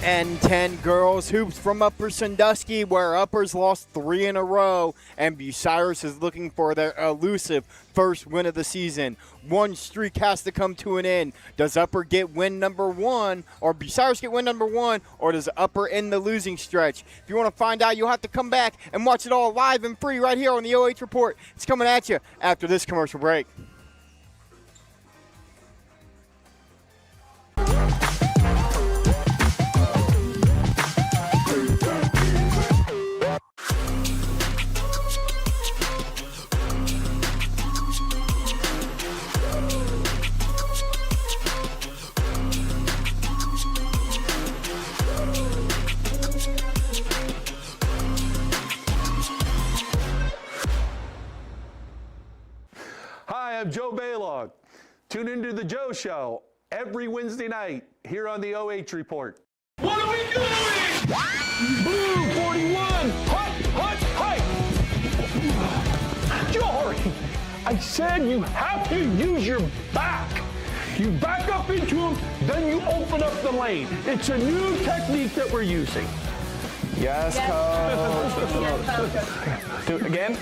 N10 girls hoops from Upper Sandusky, where Uppers lost 3 in a row, and Bucyrus is looking for their elusive first win of the season. One streak has to come to an end. Does Upper get win number 1, or Bucyrus get win number 1, or does Upper end the losing stretch? If you want to find out, you'll have to come back and watch it all live and free right here on the OH Report. It's coming at you after this commercial break. Hi, I'm Joe Baylog. Tune into The Joe Show every Wednesday night here on the OH Report. What are we doing? Blue 41, hut, Jory, I said you have to use your back. You back up into him, then you open up the lane. It's a new technique that we're using. Yes, coach. Do it again?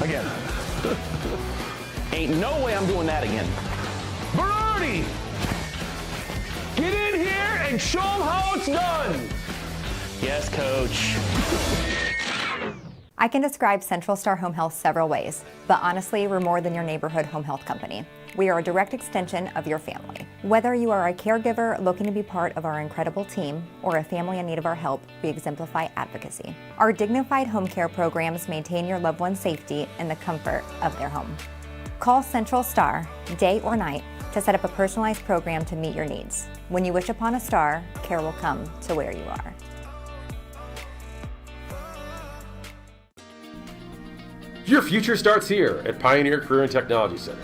Again. Ain't no way I'm doing that again. Berardi! Get in here and show them how it's done. Yes, coach. I can describe Central Star Home Health several ways, but honestly, we're more than your neighborhood home health company. We are a direct extension of your family. Whether you are a caregiver looking to be part of our incredible team or a family in need of our help, we exemplify advocacy. Our dignified home care programs maintain your loved one's safety in the comfort of their home. Call Central Star, day or night, to set up a personalized program to meet your needs. When you wish upon a star, care will come to where you are. Your future starts here at Pioneer Career and Technology Center.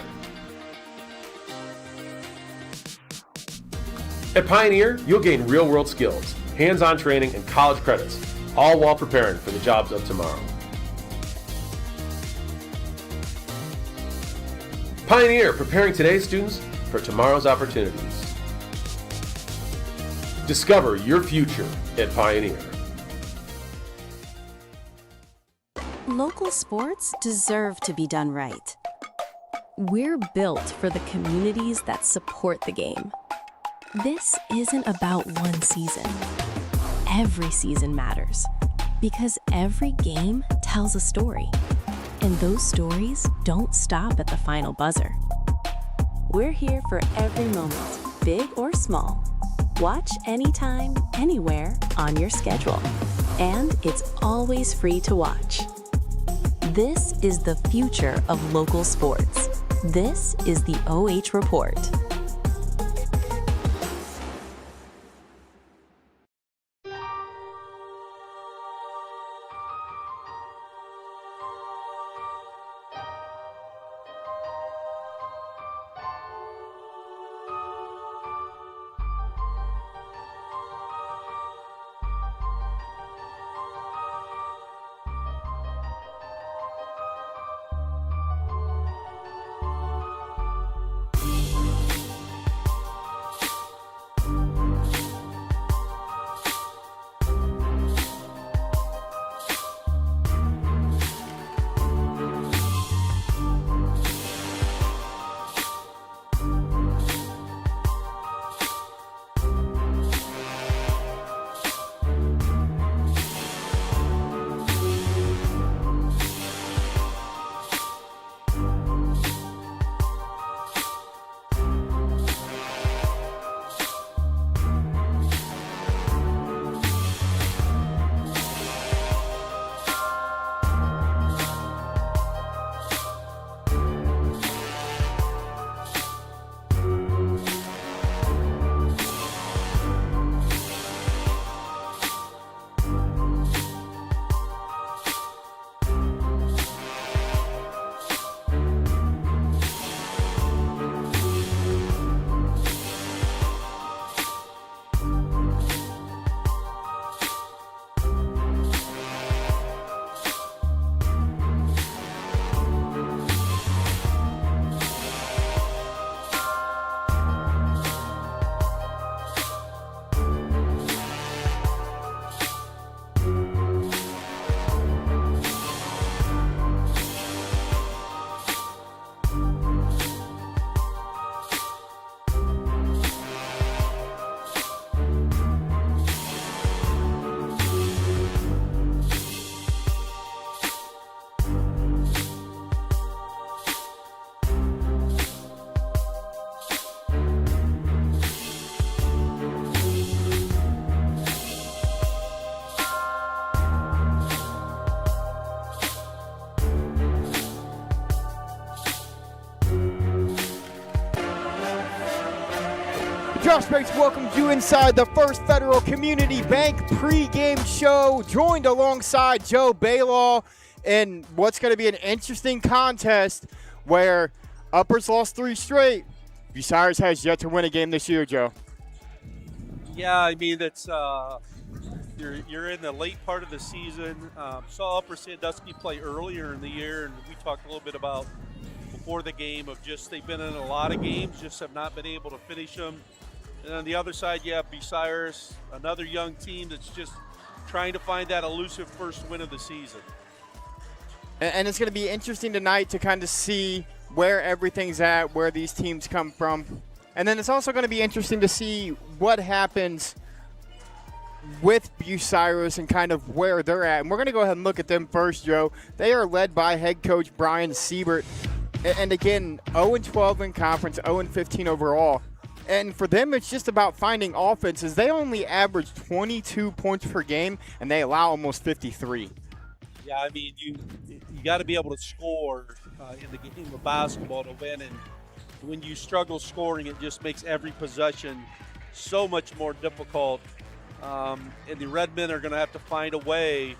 At Pioneer, you'll gain real-world skills, hands-on training, and college credits, all while preparing for the jobs of tomorrow. Pioneer, preparing today's students for tomorrow's opportunities. Discover your future at Pioneer. Local sports deserve to be done right. We're built for the communities that support the game. This isn't about one season. Every season matters because every game tells a story. And those stories don't stop at the final buzzer. We're here for every moment, big or small. Watch anytime, anywhere on your schedule. And it's always free to watch. This is the future of local sports. This is the OH Report. Josh Banks welcomes you inside the First Federal Community Bank pregame show, joined alongside Joe Baylaw in what's going to be an interesting contest where Uppers lost 3 straight. Bucyrus has yet to win a game this year, Joe. Yeah, I mean, it's you're in the late part of the season. Saw Upper Sandusky play earlier in the year, and we talked a little bit about before the game of just they've been in a lot of games, just have not been able to finish them. And on the other side, you have Bucyrus, another young team that's just trying to find that elusive first win of the season. And it's going to be interesting tonight to kind of see where everything's at, where these teams come from. And then it's also going to be interesting to see what happens with Bucyrus and kind of where they're at. And we're going to go ahead and look at them first, Joe. They are led by head coach Brian Siebert. And again, 0-12 in conference, 0-15 overall. And for them, it's just about finding offenses. They only average 22 points per game, and they allow almost 53. Yeah, I mean, you got to be able to score in the game of basketball to win. And when you struggle scoring, it just makes every possession so much more difficult. And the Redmen are going to have to find a way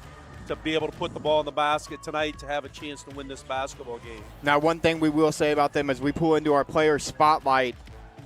to be able to put the ball in the basket tonight to have a chance to win this basketball game. Now, one thing we will say about them as we pull into our player spotlight,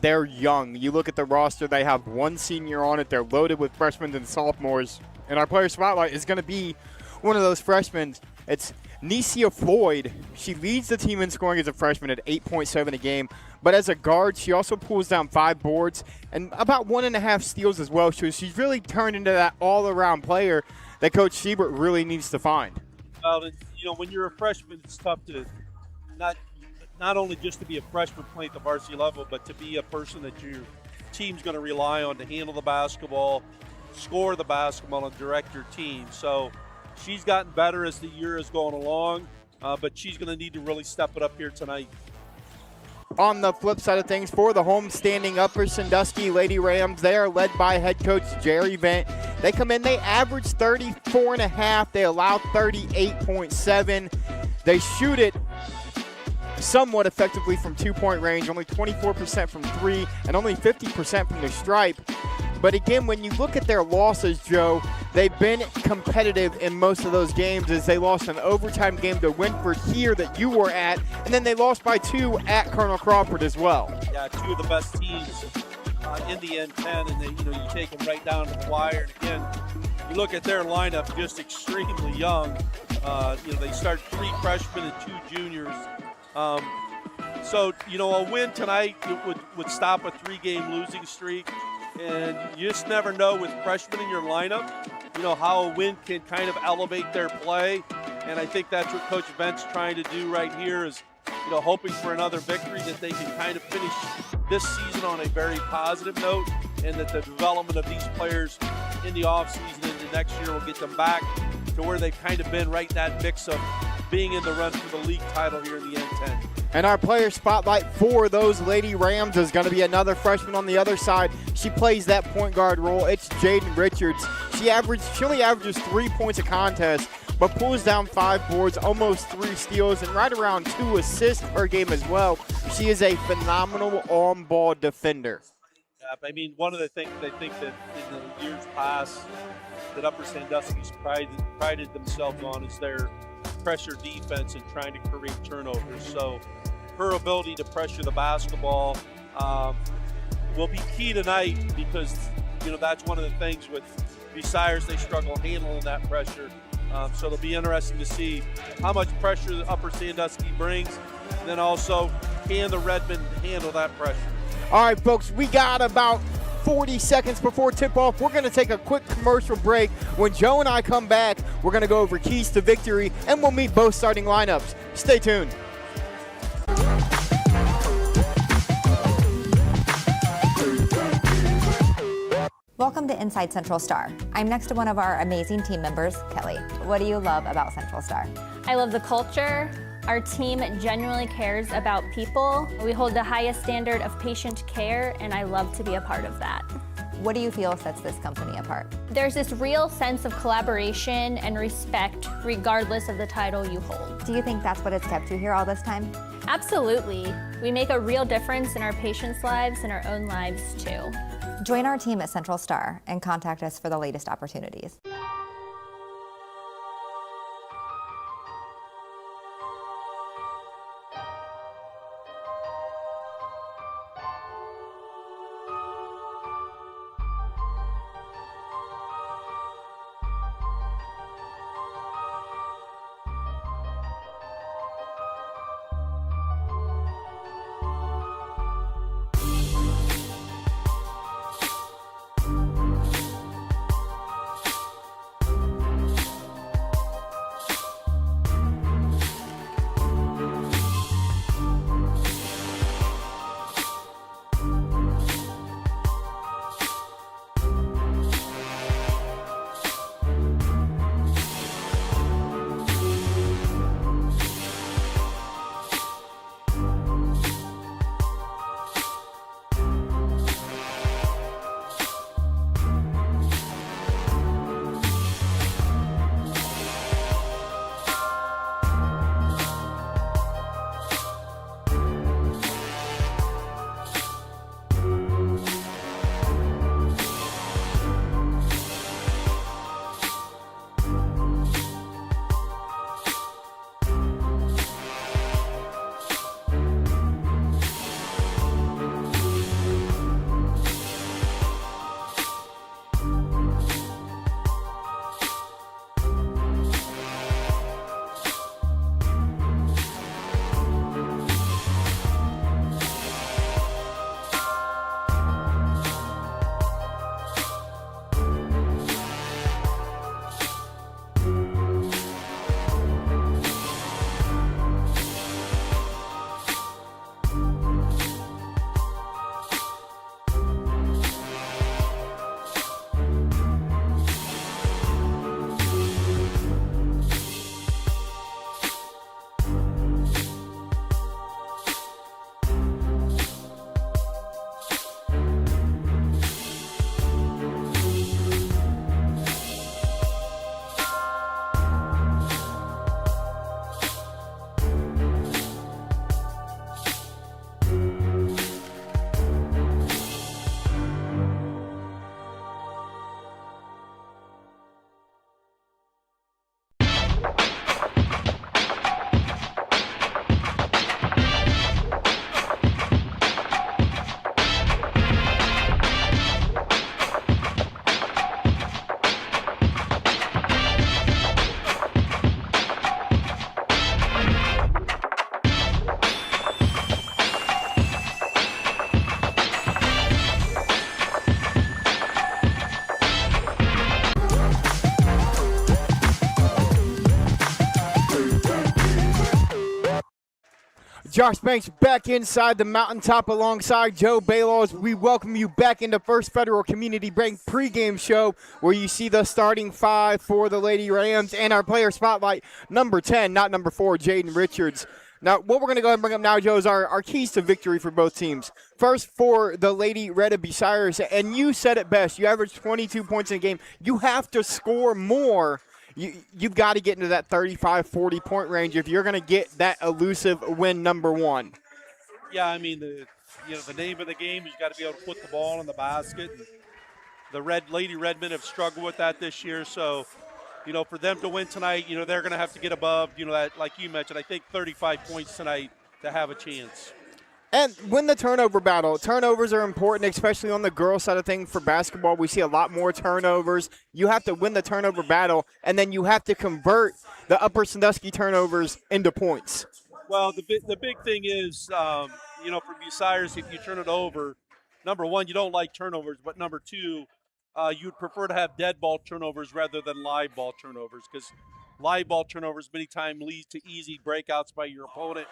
they're young. You look at the roster, they have 1 senior on it. They're loaded with freshmen and sophomores. And our player spotlight is going to be one of those freshmen. It's Necia Floyd. She leads the team in scoring as a freshman at 8.7 a game. But as a guard, she also pulls down 5 boards and about 1.5 steals as well. So she's really turned into that all-around player that Coach Siebert really needs to find. Well, you know, when you're a freshman, it's tough to not only just to be a freshman playing at the varsity level, but to be a person that your team's going to rely on to handle the basketball, score the basketball, and direct your team. So she's gotten better as the year is going along, but she's going to need to really step it up here tonight. On the flip side of things, for the homestanding Upper Sandusky Lady Rams, they are led by head coach Jerry Vent. They come in, they average 34.5. They allow 38.7. They shoot it somewhat effectively from 2-point range, only 24% from 3 and only 50% from the stripe. But again, when you look at their losses, Joe, they've been competitive in most of those games as they lost an overtime game to Winford here that you were at, and then they lost by 2 at Colonel Crawford as well. Yeah, 2 of the best teams in the N10, and you take them right down to the wire. And again, you look at their lineup, just extremely young. They start 3 freshmen and 2 juniors. So, a win tonight would stop a 3-game losing streak. And you just never know with freshmen in your lineup, how a win can kind of elevate their play. And I think that's what Coach Vent's trying to do right here is, hoping for another victory that they can kind of finish this season on a very positive note, and that the development of these players in the offseason into next year will get them back to where they've kind of been right in that mix of being in the run for the league title here in the N10. And our player spotlight for those Lady Rams is going to be another freshman on the other side. She plays that point guard role. It's Jaden Richards. She only averages 3 points a contest, but pulls down 5 boards, almost 3 steals, and right around 2 assists per game as well. She is a phenomenal on-ball defender. I mean, one of the things I think that in the years past that Upper Sandusky's prided themselves on is their pressure defense and trying to create turnovers. So her ability to pressure the basketball will be key tonight because, that's one of the things with Bucyrus, they struggle handling that pressure. So it'll be interesting to see how much pressure the Upper Sandusky brings, and then also can the Redmen handle that pressure. All right, folks, we got about 40 seconds before tip-off. We're going to take a quick commercial break. When Joe and I come back, we're going to go over keys to victory, and we'll meet both starting lineups. Stay tuned. Welcome to Inside Central Star. I'm next to one of our amazing team members, Kelly. What do you love about Central Star? I love the culture. Our team genuinely cares about people. We hold the highest standard of patient care, and I love to be a part of that. What do you feel sets this company apart? There's this real sense of collaboration and respect regardless of the title you hold. Do you think that's what has kept you here all this time? Absolutely. We make a real difference in our patients' lives and our own lives too. Join our team at Central Star and contact us for the latest opportunities. Josh Banks back inside the mountaintop alongside Joe Baylaws. We welcome you back into First Federal Community Bank pregame show where you see the starting five for the Lady Rams and our player spotlight, number 10, not number 4, Jaden Richards. Now, what we're going to go ahead and bring up now, Joe, is our keys to victory for both teams. First, for the Lady Red of Bucyrus, and you said it best. You averaged 22 points in a game. You have to score more. You've got to get into that 35, 40-point range if you're going to get that elusive win number 1. Yeah, I mean, the name of the game is you got to be able to put the ball in the basket. And the Lady Redmen have struggled with that this year, so for them to win tonight, they're going to have to get above, that, like you mentioned, I think 35 points tonight to have a chance. And win the turnover battle. Turnovers are important, especially on the girls' side of things for basketball. We see a lot more turnovers. You have to win the turnover battle, and then you have to convert the Upper Sandusky turnovers into points. Well, the big thing is, for Bucyrus, if you turn it over, number one, you don't like turnovers, but number two, you'd prefer to have dead ball turnovers rather than live ball turnovers, because live ball turnovers many times lead to easy breakouts by your opponent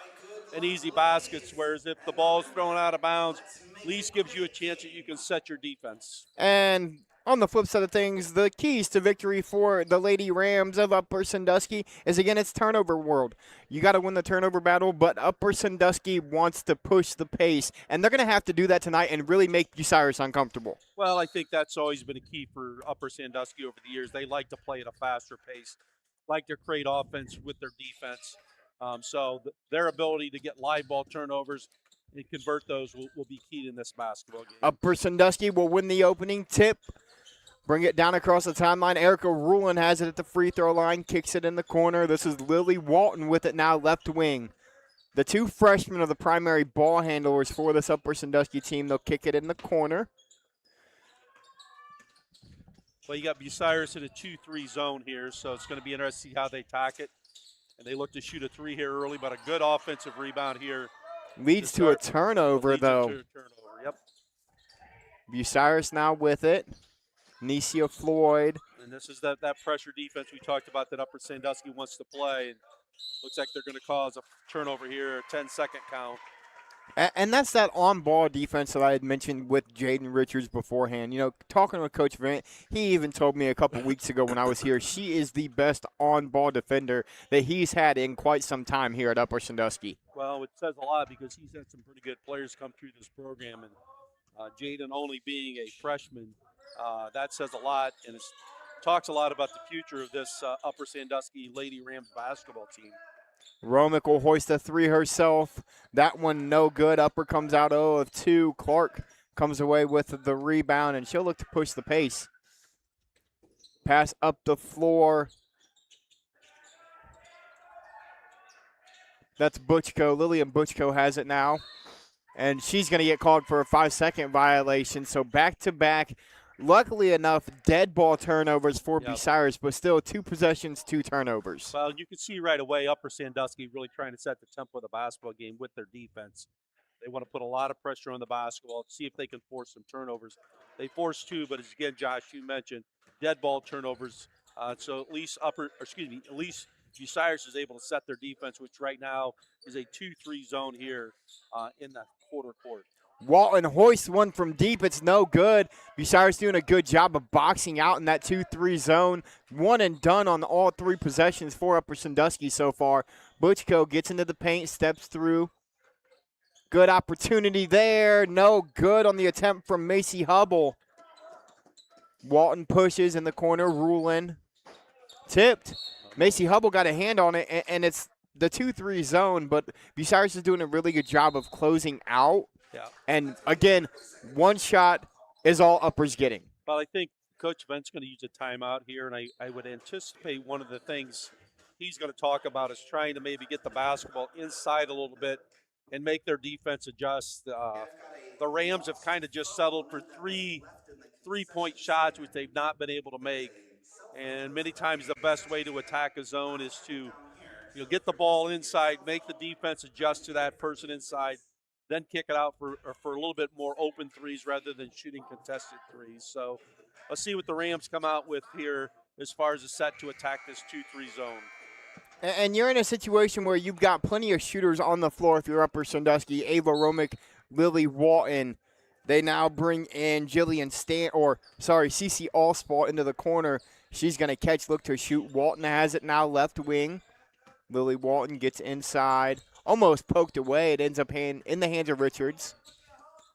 and easy baskets, whereas if the ball is thrown out of bounds, at least gives you a chance that you can set your defense. And on the flip side of things, the keys to victory for the Lady Rams of Upper Sandusky is, again, it's turnover world. You got to win the turnover battle, but Upper Sandusky wants to push the pace, and they're going to have to do that tonight and really make Bucyrus uncomfortable. Well, I think that's always been a key for Upper Sandusky over the years. They like to play at a faster pace, like to create offense with their defense. So their ability to get live ball turnovers and convert those will be key in this basketball game. Upper Sandusky will win the opening tip. Bring it down across the timeline. Erica Rulin has it at the free throw line, kicks it in the corner. This is Lily Walton with it now, left wing. The two freshmen are the primary ball handlers for this Upper Sandusky team. They'll kick it in the corner. Well, you got Bucyrus in a 2-3 zone here, so it's going to be interesting to see how they attack it. And they look to shoot a 3 here early, but a good offensive rebound here. Leads to a turnover, though. Turnover, yep. Bucyrus now with it. Nicia Floyd. And this is that pressure defense we talked about that Upper Sandusky wants to play. And looks like they're going to cause a turnover here, a 10-second count. And that's that on-ball defense that I had mentioned with Jaden Richards beforehand. You know, talking with Coach Vint, he even told me a couple weeks ago when I was here, she is the best on-ball defender that he's had in quite some time here at Upper Sandusky. Well, it says a lot because he's had some pretty good players come through this program. And Jaden only being a freshman, that says a lot, and it talks a lot about the future of this Upper Sandusky Lady Rams basketball team. Romick will hoist a 3 herself. That one no good. Upper comes out 0 of 2. Clark comes away with the rebound, and she'll look to push the pace. Pass up the floor. That's Butchko. Lillian Butchko has it now. And she's going to get called for a 5-second violation. So back-to-back, luckily enough, dead ball turnovers for Bucyrus, but still 2 possessions, 2 turnovers. Well, you can see right away Upper Sandusky really trying to set the tempo of the basketball game with their defense. They want to put a lot of pressure on the basketball, see if they can force some turnovers. They forced 2, but as again, Josh, you mentioned, dead ball turnovers. So at least Bucyrus is able to set their defense, which right now is a 2-3 zone here in the quarter court. Walton hoists one from deep. It's no good. Bucyrus doing a good job of boxing out in that 2-3 zone. One and done on all 3 possessions for Upper Sandusky so far. Butchko gets into the paint, steps through. Good opportunity there. No good on the attempt from Macy Hubble. Walton pushes in the corner. Rulin tipped. Macy Hubble got a hand on it, and it's the 2-3 zone, but Bucyrus is doing a really good job of closing out. Yeah. And, again, one shot is all Upper's getting. Well, I think Coach Vent's going to use a timeout here, and I would anticipate one of the things he's going to talk about is trying to maybe get the basketball inside a little bit and make their defense adjust. The Rams have kind of just settled for three-point shots, which they've not been able to make. And many times the best way to attack a zone is to get the ball inside, make the defense adjust to that person inside, then kick it out for a little bit more open threes rather than shooting contested threes. So let's see what the Rams come out with here as far as a set to attack this 2-3 zone. And you're in a situation where you've got plenty of shooters on the floor if you're Upper Sandusky. Ava Romick, Lily Walton. They now bring in Cece Allspalt into the corner. She's going to catch, look to shoot. Walton has it now left wing. Lily Walton gets inside. Almost poked away. It ends up in the hands of Richards.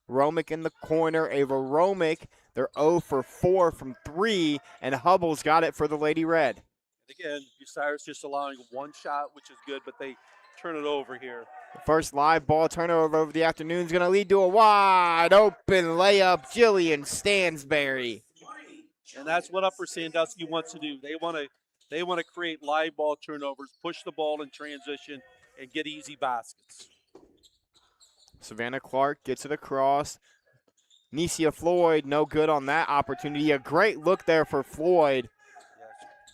Romick in the corner. Ava Romick. They're 0 for 4 from 3, and Hubble's got it for the Lady Red. Again, Bucyrus just allowing one shot, which is good, but they turn it over here. The first live ball turnover of the afternoon is going to lead to a wide open layup. Jillian Stansberry. And that's what Upper Sandusky wants to do. They want to create live ball turnovers, push the ball in transition, and get easy baskets. Savannah Clark gets it across. Nicia Floyd, no good on that opportunity. A great look there for Floyd.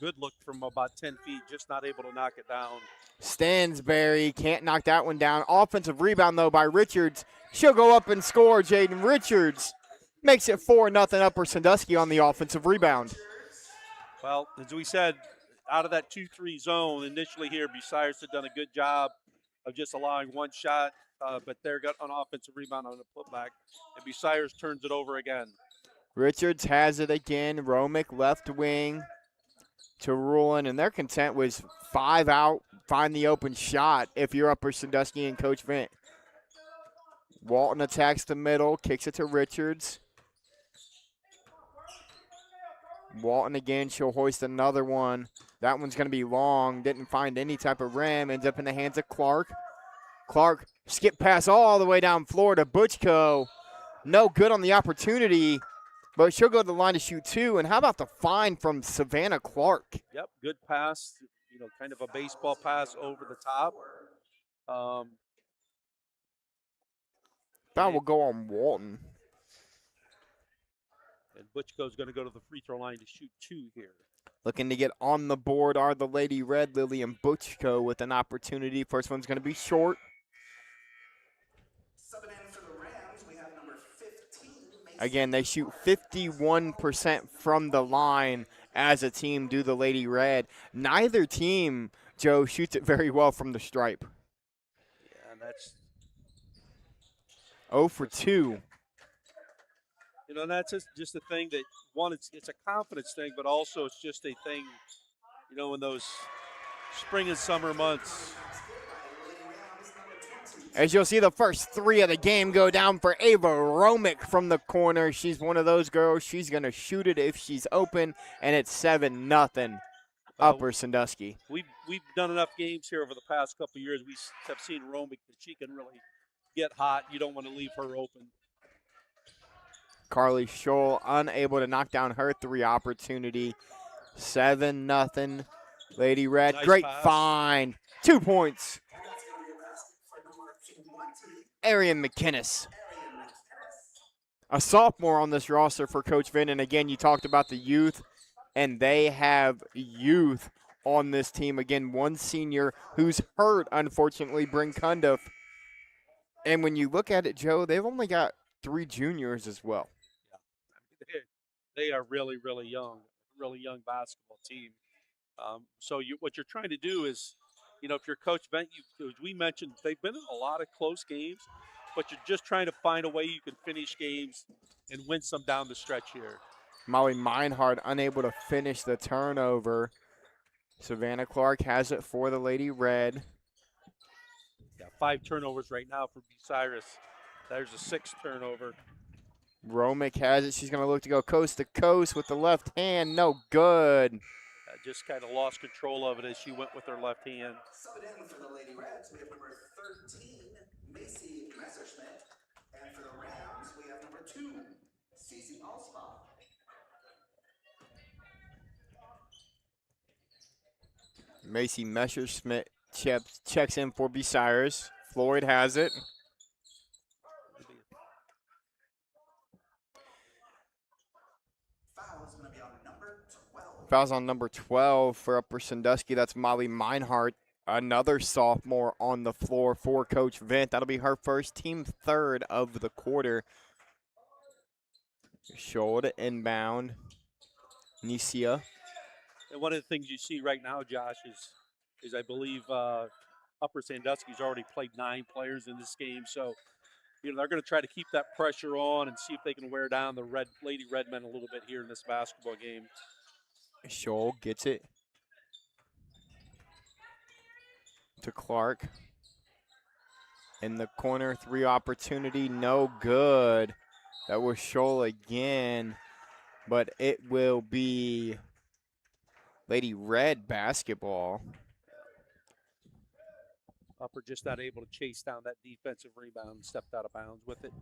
Good look from about 10 feet, just not able to knock it down. Stansberry can't knock that one down. Offensive rebound, though, by Richards. She'll go up and score. Jaden Richards makes it 4-0 Upper Sandusky on the offensive rebound. Well, as we said, out of that 2-3 zone initially here, Bucyrus had done a good job of just allowing one shot, but they're got an offensive rebound on the putback, and Bucyrus turns it over again. Richards has it again. Romick left wing to Rulin, and they're content with 5 out, find the open shot if you're Upper Sandusky and Coach Vint. Walton attacks the middle, kicks it to Richards. Walton again, she'll hoist another one. That one's going to be long, didn't find any type of rim, ends up in the hands of Clark. Clark Skip pass all the way down floor to Butchko. No good on the opportunity, but she'll go to the line to shoot 2. And how about the find from Savannah Clark? Yep, good pass. You know, kind of a baseball pass over the top. That will go on Walton. And Butchko's going to go to the free throw line to shoot 2 here. Looking to get on the board are the Lady Red, Lily and Butchko with an opportunity. First one's going to be short. Subbing in for the Rams, we have number 15. Again, they shoot 51% from the line as a team, do the Lady Red. Neither team, Joe, shoots it very well from the stripe. Yeah, and that's 0 for 2. You know, and that's just a thing that, one, it's a confidence thing, but also it's just a thing, you know, in those spring and summer months. As you'll see, the first 3 of the game go down for Ava Romick from the corner. She's one of those girls. She's going to shoot it if she's open, and it's 7-0 Upper Sandusky. We've done enough games here over the past couple of years. We have seen Romick that she can really get hot. You don't want to leave her open. Carly Scholl unable to knock down her 3 opportunity. 7-0 Lady Red. Nice Great pass. find. 2 points. Arian McKinnis. A sophomore on this roster for Coach Vin. And again, you talked about the youth, and they have youth on this team. Again, one senior who's hurt, unfortunately, Bryn Cundiff. And when you look at it, Joe, they've only got 3 juniors as well. They are really, really young basketball team. So what you're trying to do is, you know, if you're Coach Bent, as we mentioned, they've been in a lot of close games, but you're just trying to find a way you can finish games and win some down the stretch here. Molly Meinhardt unable to finish the turnover. Savannah Clark has it for the Lady Red. Got 5 turnovers right now for Bucyrus. There's a 6th turnover. Romick has it. She's going to look to go coast to coast with the left hand. No good. Just kind of lost control of it as she went with her left hand. Subbing in for the Lady Reds, we have number 13, Macy Messerschmidt. And for the Rams, we have number 2, Cece Alspaugh. Macy Messerschmidt checks in for Bucyrus. Floyd has it. Fouls on number 12 for Upper Sandusky. That's Molly Meinhardt, another sophomore on the floor for Coach Vint. That'll be her first, team 3rd of the quarter. Shoulder inbound. Nicia. And one of the things you see right now, Josh, is I believe Upper Sandusky's already played 9 players in this game. So, you know, they're going to try to keep that pressure on and see if they can wear down the Lady Redmen a little bit here in this basketball game. Scholl gets it to Clark. In the corner, 3 opportunity, no good. That was Scholl again, but it will be Lady Red basketball. Upper just not able to chase down that defensive rebound and stepped out of bounds with it.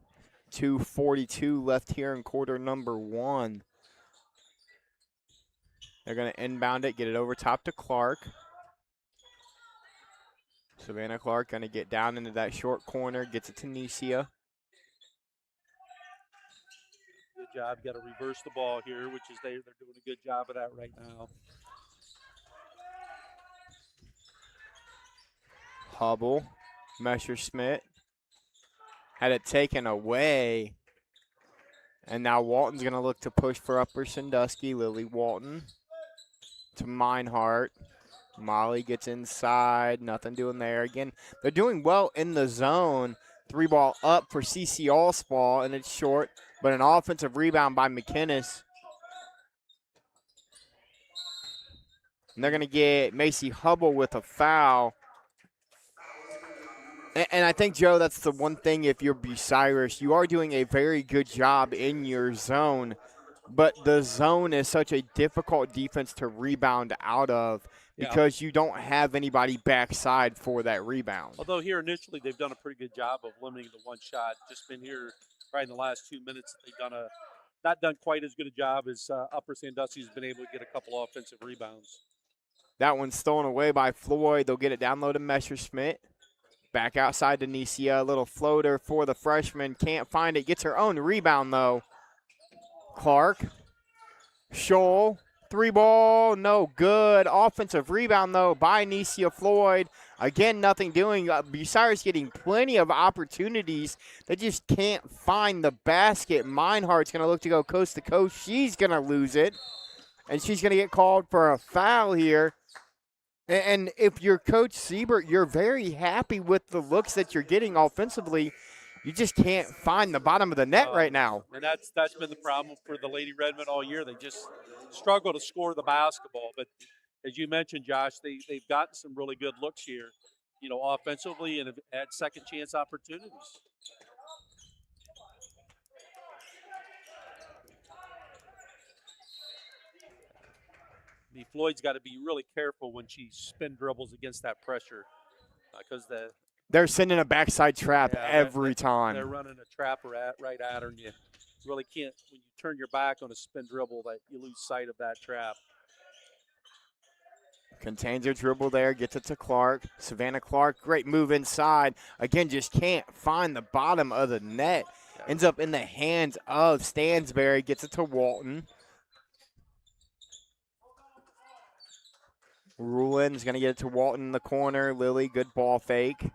2:42 left here in quarter number 1. They're going to inbound it, get it over top to Clark. Savannah Clark going to get down into that short corner, gets it to Nicia. Good job. Got to reverse the ball here, which is they're doing a good job of that right now. Hubble, Messerschmidt had it taken away. And now Walton's going to look to push for Upper Sandusky. Lily Walton to Meinhardt. Molly gets inside. Nothing doing there. Again, they're doing well in the zone. 3 ball up for CC Alspaugh, and it's short. But an offensive rebound by McKinnis. And they're going to get Macy Hubble with a foul. And I think, Joe, that's the one thing if you're Bucyrus, you are doing a very good job in your zone. but the zone is such a difficult defense to rebound out of because you don't have anybody backside for that rebound. Although here initially they've done a pretty good job of limiting the one shot. Just been here right in the last 2 minutes. They've not done quite as good a job as Upper Sandusky's been able to get a couple offensive rebounds. That one's stolen away by Floyd. They'll get it down low to Messerschmidt. Back outside to Nicia. A little floater for the freshman. Can't find it. Gets her own rebound, though. Clark. Scholl. 3-ball. No good. Offensive rebound, though, by Nicia Floyd. Again, nothing doing. Bucyrus getting plenty of opportunities. They just can't find the basket. Meinhardt's going to look to go coast to coast. She's going to lose it. And she's going to get called for a foul here. And if you're Coach Siebert, you're very happy with the looks that you're getting offensively. You just can't find the bottom of the net right now. And that's been the problem for the Lady Redmen all year. They just struggle to score the basketball. But as you mentioned, Josh, they've gotten some really good looks here, offensively, and have had second chance opportunities. Floyd's got to be really careful when she spin dribbles against that pressure because they're sending a backside trap every time. They're running a trap right at her, and you really can't, when you turn your back on a spin dribble, that you lose sight of that trap. Contains her dribble there, gets it to Clark. Savannah Clark, great move inside. Again, just can't find the bottom of the net. Ends up in the hands of Stansberry, gets it to Walton. Rulin's going to get it to Walton in the corner. Lily, good ball fake.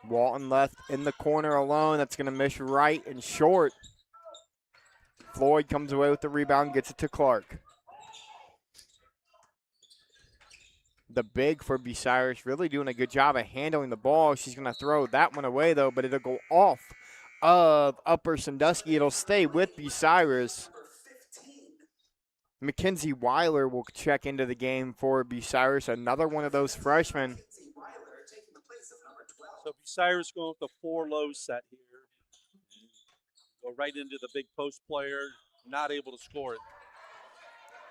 Walton left in the corner alone. That's going to miss right and short. Floyd comes away with the rebound, gets it to Clark. The big for Bucyrus really doing a good job of handling the ball. She's going to throw that one away, though, but it'll go off of Upper Sandusky. It'll stay with Bucyrus. Mackenzie Weiler will check into the game for Bucyrus, another one of those freshmen. So Bucyrus going with the 4-low set here. Go right into the big post player, not able to score it.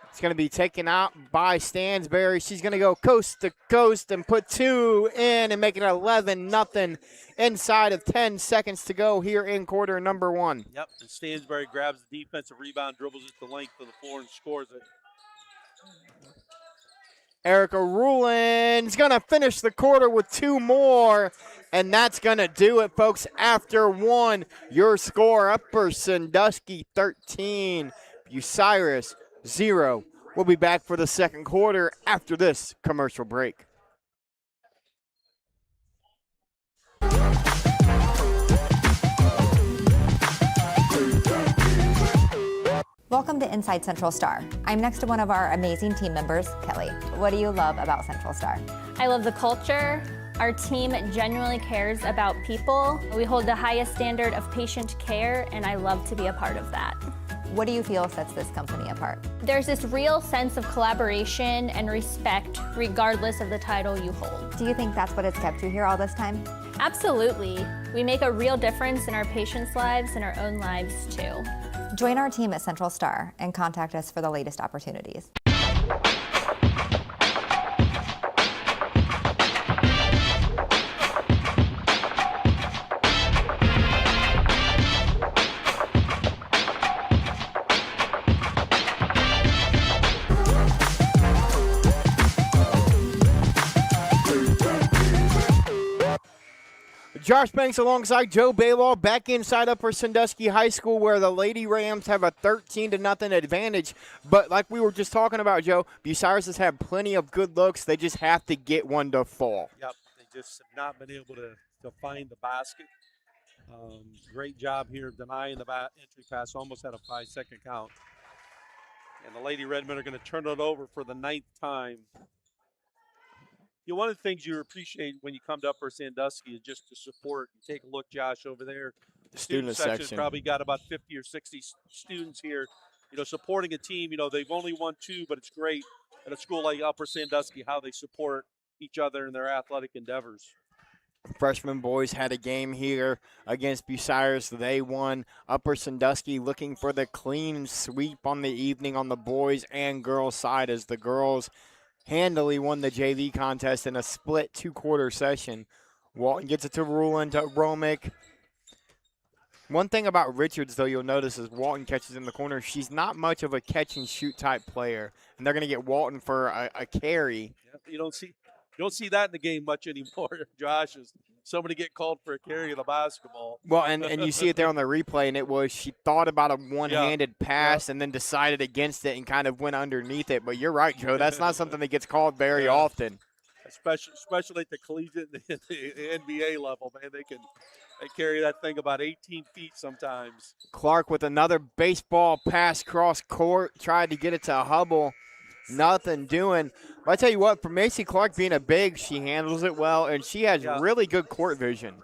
It's going to be taken out by Stansberry. She's going to go coast to coast and put two in and make it 11-0 inside of 10 seconds to go here in quarter number one. Yep, and Stansberry grabs the defensive rebound, dribbles it the length of the floor, and scores it. Erica Rulin's going to finish the quarter with two more, and that's going to do it, folks. After one, your score, Upper Sandusky 13, Bucyrus 0. We'll be back for the second quarter after this commercial break. Welcome to Inside Central Star. I'm next to one of our amazing team members, Kelly. What do you love about Central Star? I love the culture. Our team genuinely cares about people. We hold the highest standard of patient care, and I love to be a part of that. What do you feel sets this company apart? There's this real sense of collaboration and respect regardless of the title you hold. Do you think that's what has kept you here all this time? Absolutely. We make a real difference in our patients' lives and our own lives too. Join our team at Central Star and contact us for the latest opportunities. Josh Banks alongside Joe Baylaw back inside Upper Sandusky High School where the Lady Rams have a 13-0 advantage. But like we were just talking about, Joe, Bucyrus has had plenty of good looks. They just have to get one to fall. Yep, they just have not been able to find the basket. Great job here denying the entry pass. Almost had a 5-second count. And the Lady Redmen are going to turn it over for the 9th time. One of the things you appreciate when you come to Upper Sandusky is just the support. You take a look, Josh, over there. The student section probably got about 50 or 60 students here, supporting a team. They've only won 2, but it's great at a school like Upper Sandusky how they support each other in their athletic endeavors. Freshman boys had a game here against Bucyrus. They won. Upper Sandusky looking for the clean sweep on the evening on the boys and girls side as the girls handily won the JV contest in a split two-quarter session. Walton gets it to Rulin to Romick. One thing about Richards, though, you'll notice is Walton catches in the corner. She's not much of a catch-and-shoot type player, and they're going to get Walton for a carry. Yeah, you don't see that in the game much anymore, Josh. Is somebody get called for a carry of the basketball? Well, and you see it there on the replay, and it was she thought about a one-handed pass and then decided against it and kind of went underneath it. But you're right, Joe. That's not something that gets called very often. Especially at the collegiate and the NBA level, man. They carry that thing about 18 feet sometimes. Clark with another baseball pass cross court, tried to get it to Hubble. Nothing doing. But I tell you what, for Macy Clark being a big, she handles it well, and she has really good court vision.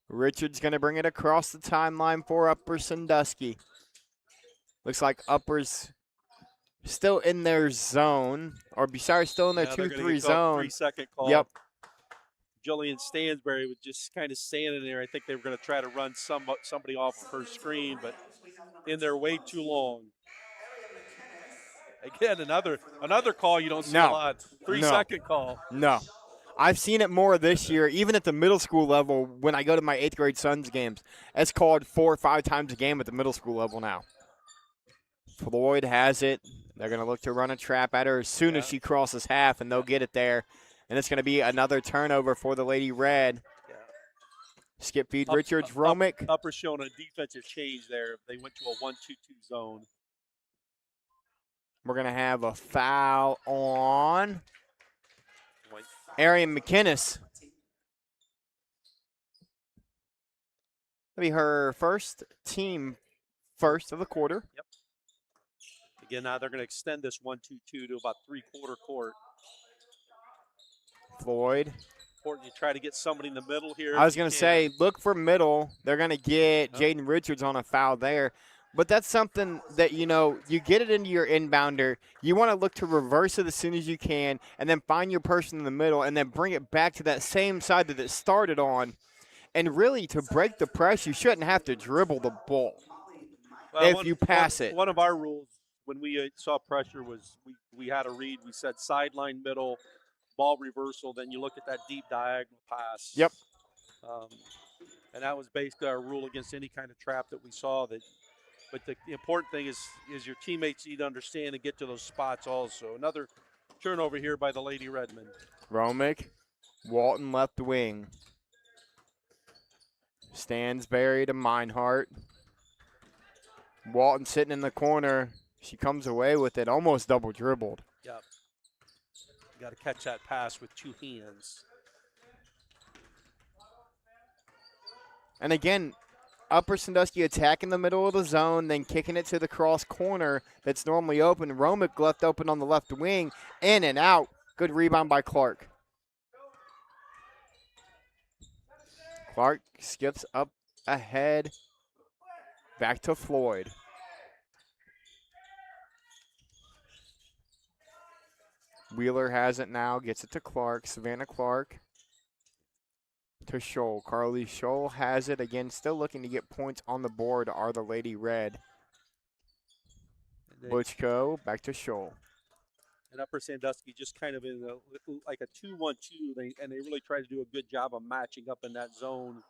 Richards going to bring it across the timeline for Upper Sandusky. Looks like Upper's still in their zone, or Bucyrus still in their 2-3 zone. 3-second call. Yep. Jillian Stansberry was just kind of standing there. I think they were going to try to run somebody off of her screen, but in there way too long. Again, another call you don't see a lot. 3-second call. No. I've seen it more this year, even at the middle school level when I go to my 8th grade Suns games. It's called 4 or 5 times a game at the middle school level now. Floyd has it. They're going to look to run a trap at her as soon as she crosses half, and they'll get it there. And it's going to be another turnover for the Lady Red. Yeah. Skip feed, Richards, Romick. Upper showing a defensive change there. They went to a 1-2-2 zone. We're going to have a foul on Arian McInnes. That'll be her team first of the quarter. Yep. Again, now they're going to extend this 1-2-2 to about 3-quarter court. Floyd. Important you try to get somebody in the middle here. I was going to say, look for middle. They're going to get Jaden Richards on a foul there. But that's something that, you get it into your inbounder. You want to look to reverse it as soon as you can and then find your person in the middle and then bring it back to that same side that it started on. And really, to break the press, you shouldn't have to dribble the ball if you pass it. One of our rules when we saw pressure was we had a read. We said sideline, middle, ball reversal. Then you look at that deep diagonal pass. Yep. And that was basically our rule against any kind of trap that we saw. But the important thing is your teammates need to understand and get to those spots also. Another turnover here by the Lady Redmen. Romick, Walton left wing. Stansberry to Meinhardt. Walton sitting in the corner. She comes away with it, almost double dribbled. Yep. You got to catch that pass with 2 hands. And again, Upper Sandusky attacking the middle of the zone, then kicking it to the cross corner that's normally open. Romick left open on the left wing, in and out. Good rebound by Clark. Clark skips up ahead. Back to Floyd. Wheeler has it now, gets it to Clark. Savannah Clark to Scholl. Carly Scholl has it again, still looking to get points on the board are the Lady Red. Butchko back to Scholl. And Upper Sandusky just kind of in like a 2-1-2, and they really try to do a good job of matching up in that zone.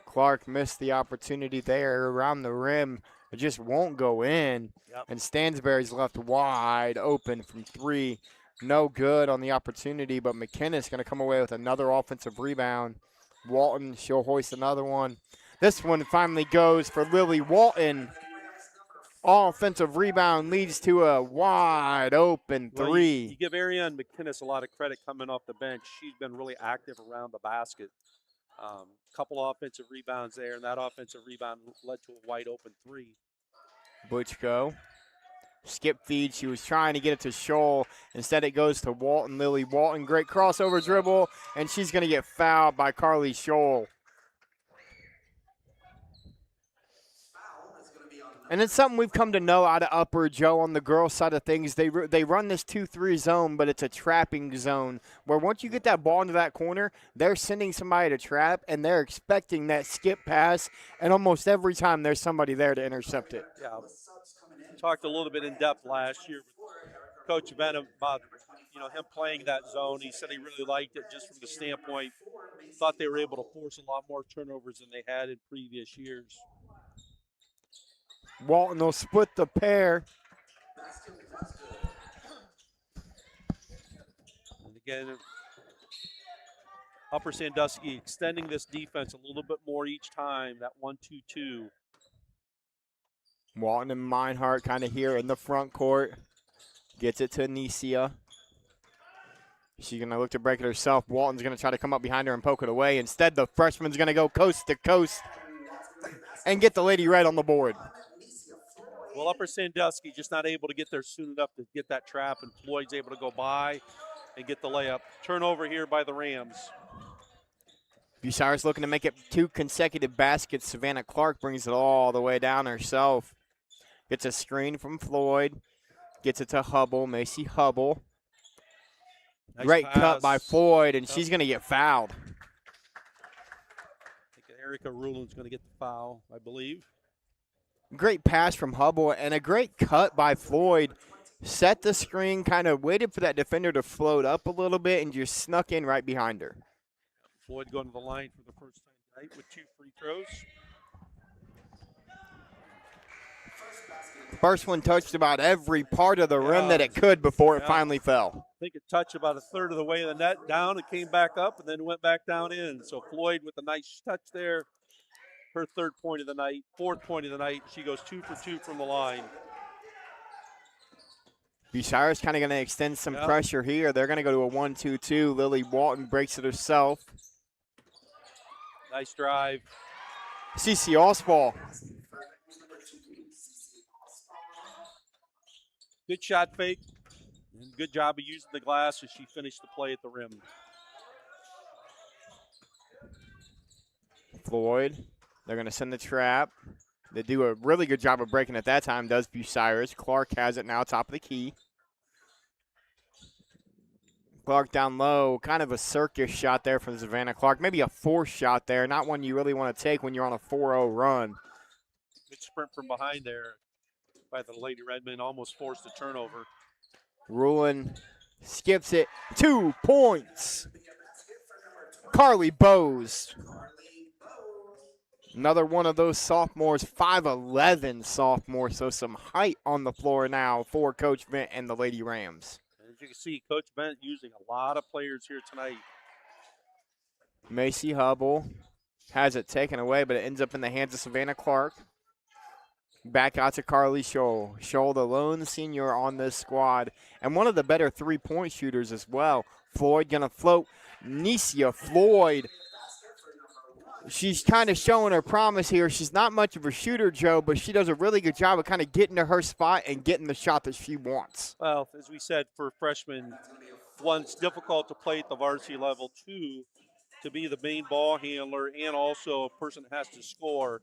Clark missed the opportunity there around the rim. It just won't go in. Yep. And Stansberry's left wide open from 3. No good on the opportunity, but McInnes going to come away with another offensive rebound. Walton, she'll hoist another one. This one finally goes for Lily Walton. Offensive rebound leads to a wide open 3. Well, you give Ariane McInnes a lot of credit coming off the bench. She's been really active around the basket. Couple offensive rebounds there, and that offensive rebound led to a wide open 3. Butchko. Skip feed. She was trying to get it to Scholl. Instead, it goes to Walton. Lily Walton, great crossover dribble, and she's going to get fouled by Carly Scholl. And it's something we've come to know out of Upper, Joe, on the girls' side of things. They run this 2-3 zone, but it's a trapping zone where once you get that ball into that corner, they're sending somebody to trap, and they're expecting that skip pass, and almost every time there's somebody there to intercept it. Yeah, talked a little bit in depth last year with Coach Venom about him playing that zone. He said he really liked it just from the standpoint, thought they were able to force a lot more turnovers than they had in previous years. Walton will split the pair. And again, Upper Sandusky extending this defense a little bit more each time, that 1-2-2. Walton and Meinhardt kind of here in the front court. Gets it to Anicia. She's going to look to break it herself. Walton's going to try to come up behind her and poke it away. Instead, the freshman's going to go coast to coast and get the Lady Red on the board. Well, Upper Sandusky just not able to get there soon enough to get that trap, and Floyd's able to go by and get the layup. Turnover here by the Rams. Bucyrus looking to make it 2 consecutive baskets. Savannah Clark brings it all the way down herself. Gets a screen from Floyd. Gets it to Hubble, Macy Hubble. Nice Great pass. cut by Floyd, and she's going to get fouled. I think Erica Rulin's going to get the foul, I believe. Great pass from Hubble and a great cut by Floyd. Set the screen, kind of waited for that defender to float up a little bit and just snuck in right behind her. Floyd going to the line for the first time tonight with 2 free throws. First one touched about every part of the rim that it could before it finally fell. I think it touched about a third of the way of the net down. It came back up and then went back down in. So Floyd with a nice touch there. Her 3rd point of the night, 4th point of the night. She goes 2 for 2 from the line. Bucyrus kind of going to extend some pressure here. They're going to go to a 1-2-2. Lily Walton breaks it herself. Nice drive. CC Oswald. Good shot fake. And good job of using the glass as she finished the play at the rim. Floyd. They're going to send the trap. They do a really good job of breaking it that time, does Bucyrus. Clark has it now, top of the key. Clark down low, kind of a circus shot there from Savannah Clark. Maybe a force shot there, not one you really want to take when you're on a 4-0 run. Good sprint from behind there by the Lady Redmen, almost forced a turnover. Rulin skips it. 2 points. Carly Bowes. Another one of those sophomores, 5'11" sophomore, so some height on the floor now for Coach Bent and the Lady Rams. As you can see, Coach Bent using a lot of players here tonight. Macy Hubble has it taken away, but it ends up in the hands of Savannah Clark. Back out to Carly Scholl. Scholl, the lone senior on this squad, and one of the better 3-point shooters as well. Floyd going to float. Nicia Floyd. She's kind of showing her promise here. She's not much of a shooter, Joe, but she does a really good job of kind of getting to her spot and getting the shot that she wants. Well, as we said, for freshmen, 1, it's difficult to play at the varsity level. 2, to be the main ball handler and also a person that has to score.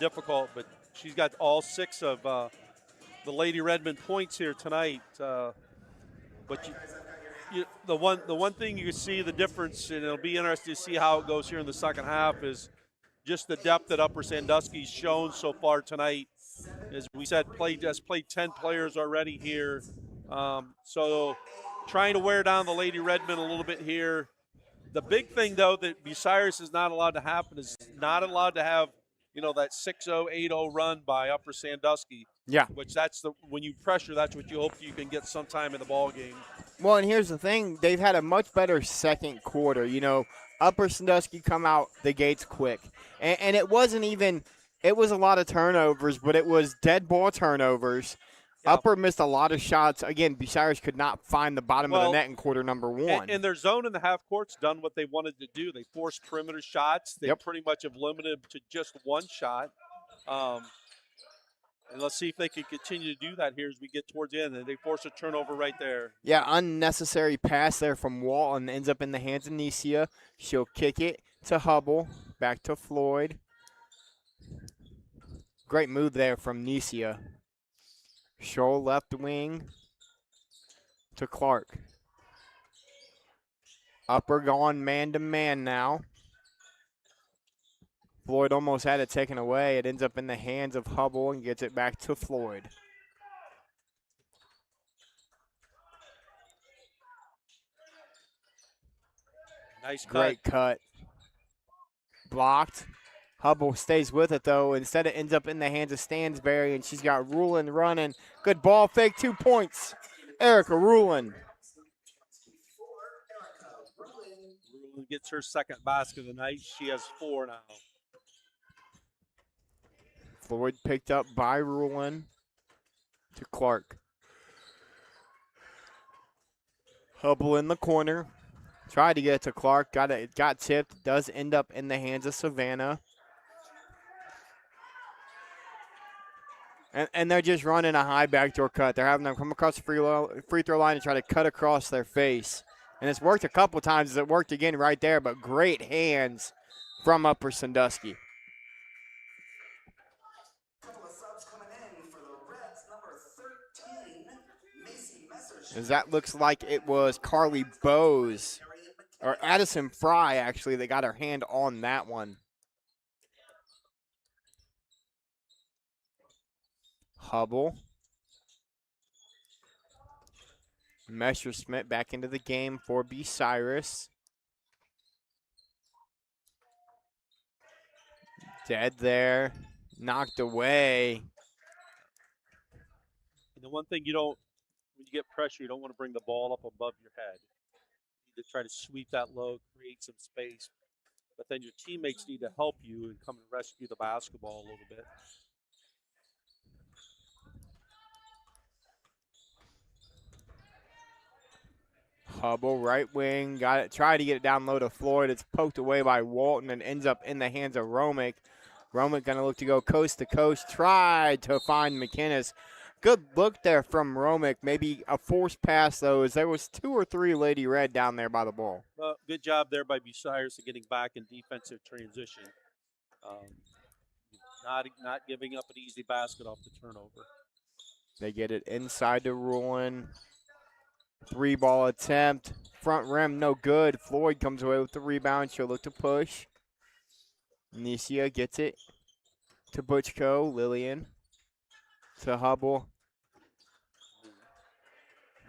Difficult, but she's got all 6 of the Lady Redmen points here tonight. But the one thing you can see the difference, and it'll be interesting to see how it goes here in the second half, is just the depth that Upper Sandusky's shown so far tonight. As we said, played 10 players already here. So trying to wear down the Lady Redmen a little bit here. The big thing, though, that Bucyrus is not allowed to happen is not allowed to have, that 6-0, 8-0 run by Upper Sandusky. Yeah. Which when you pressure, that's what you hope you can get sometime in the ball game. Well, and here's the thing. They've had a much better second quarter. Upper Sandusky come out the gates quick. And it wasn't even – it was a lot of turnovers, but it was dead ball turnovers. Yep. Upper missed a lot of shots. Again, Bucyrus could not find the bottom of the net in quarter number 1. And their zone in the half court's done what they wanted to do. They forced perimeter shots. They pretty much have limited to just 1 shot. And let's see if they can continue to do that here as we get towards the end. And they force a turnover right there. Yeah, unnecessary pass there from Walton. Ends up in the hands of Nicia. She'll kick it to Hubble. Back to Floyd. Great move there from Nicia. Scholl left wing to Clark. Upper gone man-to-man now. Floyd almost had it taken away. It ends up in the hands of Hubble and gets it back to Floyd. Nice cut. Great cut. Blocked. Hubble stays with it, though. Instead, it ends up in the hands of Stansberry, and she's got Rulin running. Good ball fake, 2 points. Erica Rulin. Rulin gets her second basket of the night. She has 4 now. Floyd picked up by Rulin to Clark. Hubble in the corner. Tried to get it to Clark. It got tipped. Does end up in the hands of Savannah. And they're just running a high backdoor cut. They're having them come across the free throw line and try to cut across their face. And it's worked a couple times. It worked again right there, but great hands from Upper Sandusky. As that looks like it was Carly Bowes, or Addison Fry, actually. They got her hand on that one. Hubble. Messerschmidt back into the game for Bucyrus. Dead there. Knocked away. And the one thing you don't, when you get pressure, you don't want to bring the ball up above your head. You need to try to sweep that low, create some space. But then your teammates need to help you and come and rescue the basketball a little bit. Hubble, right wing, got it. Tried to get it down low to Floyd. It's poked away by Walton and ends up in the hands of Romick. Romick going to look to go coast to coast. Tried to find McInnes. Good look there from Romick. Maybe a forced pass, though, as there was 2 or 3 Lady Red down there by the ball. Well, good job there by Bucyrus of getting back in defensive transition. Not giving up an easy basket off the turnover. They get it inside to Rulin. 3-ball attempt. Front rim, no good. Floyd comes away with the rebound. She'll look to push. Nicia gets it to Butchko. Lillian to Hubble.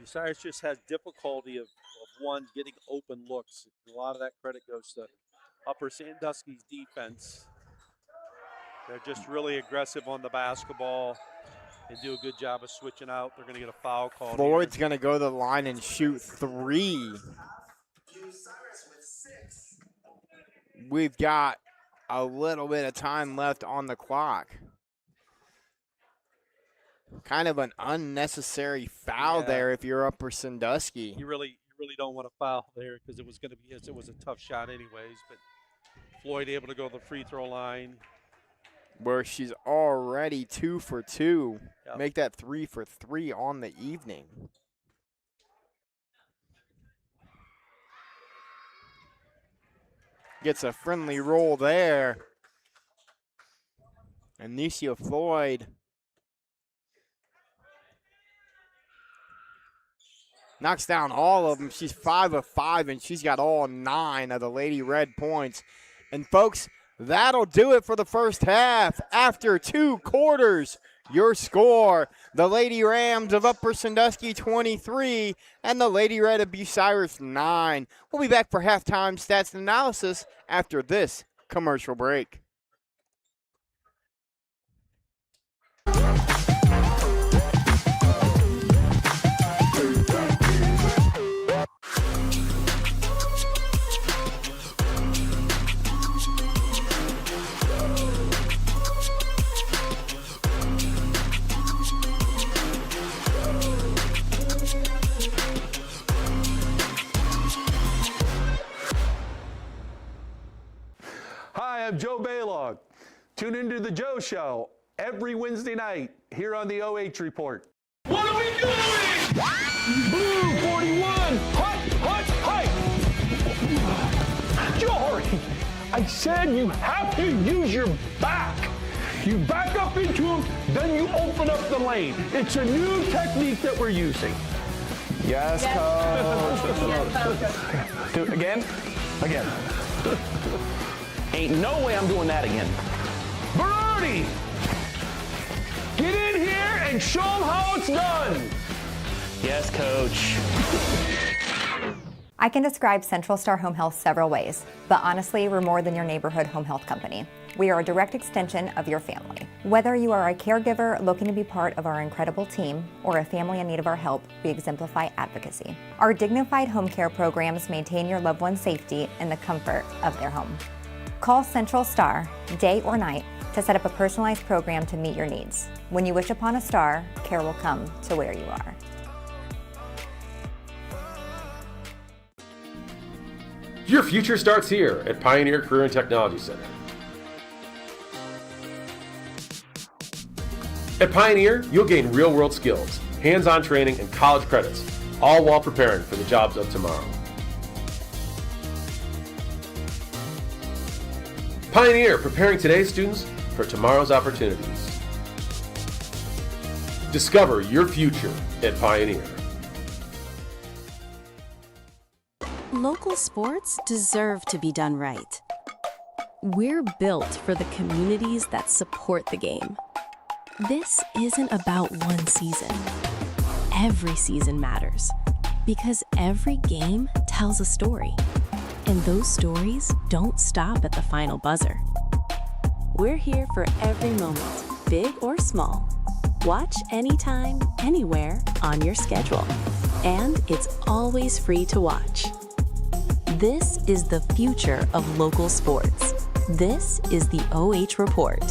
Bucyrus just has difficulty of one, getting open looks. A lot of that credit goes to Upper Sandusky's defense. They're just really aggressive on the basketball and do a good job of switching out. They're going to get a foul call. Floyd's going to go to the line and shoot 3. We've got a little bit of time left on the clock. Kind of an unnecessary foul there if you're Upper Sandusky. You really don't want to foul there because it was going to be, it was a tough shot anyways. But Floyd able to go to the free throw line, where she's already 2 for 2. Yep. Make that 3 for 3 on the evening. Gets a friendly roll there. Anicia Floyd knocks down all of them. She's 5 of 5, and she's got all 9 of the Lady Red points. And, folks, that'll do it for the first half. After 2 quarters, your score, the Lady Rams of Upper Sandusky 23 and the Lady Red of Bucyrus 9. We'll be back for halftime stats and analysis after this commercial break. Hi, I'm Joe Baylog. Tune into The Joe Show every Wednesday night here on the OH Report. What are we doing? Blue 41! Hut! Jory, I said you have to use your back. You back up into them, then you open up the lane. It's a new technique that we're using. Yes, coach. Do it again. Again. Ain't no way I'm doing that again. Baroni! Get in here and show them how it's done. Yes, coach. I can describe Central Star Home Health several ways, but honestly, we're more than your neighborhood home health company. We are a direct extension of your family. Whether you are a caregiver looking to be part of our incredible team or a family in need of our help, we exemplify advocacy. Our dignified home care programs maintain your loved one's safety in the comfort of their home. Call Central Star, day or night, to set up a personalized program to meet your needs. When you wish upon a star, care will come to where you are. Your future starts here at Pioneer Career and Technology Center. At Pioneer, you'll gain real-world skills, hands-on training, and college credits, all while preparing for the jobs of tomorrow. Pioneer, preparing today's students for tomorrow's opportunities. Discover your future at Pioneer. Local sports deserve to be done right. We're built for the communities that support the game. This isn't about one season. Every season matters because every game tells a story. And those stories don't stop at the final buzzer. We're here for every moment, big or small. Watch anytime, anywhere on your schedule. And it's always free to watch. This is the future of local sports. This is the OH Report.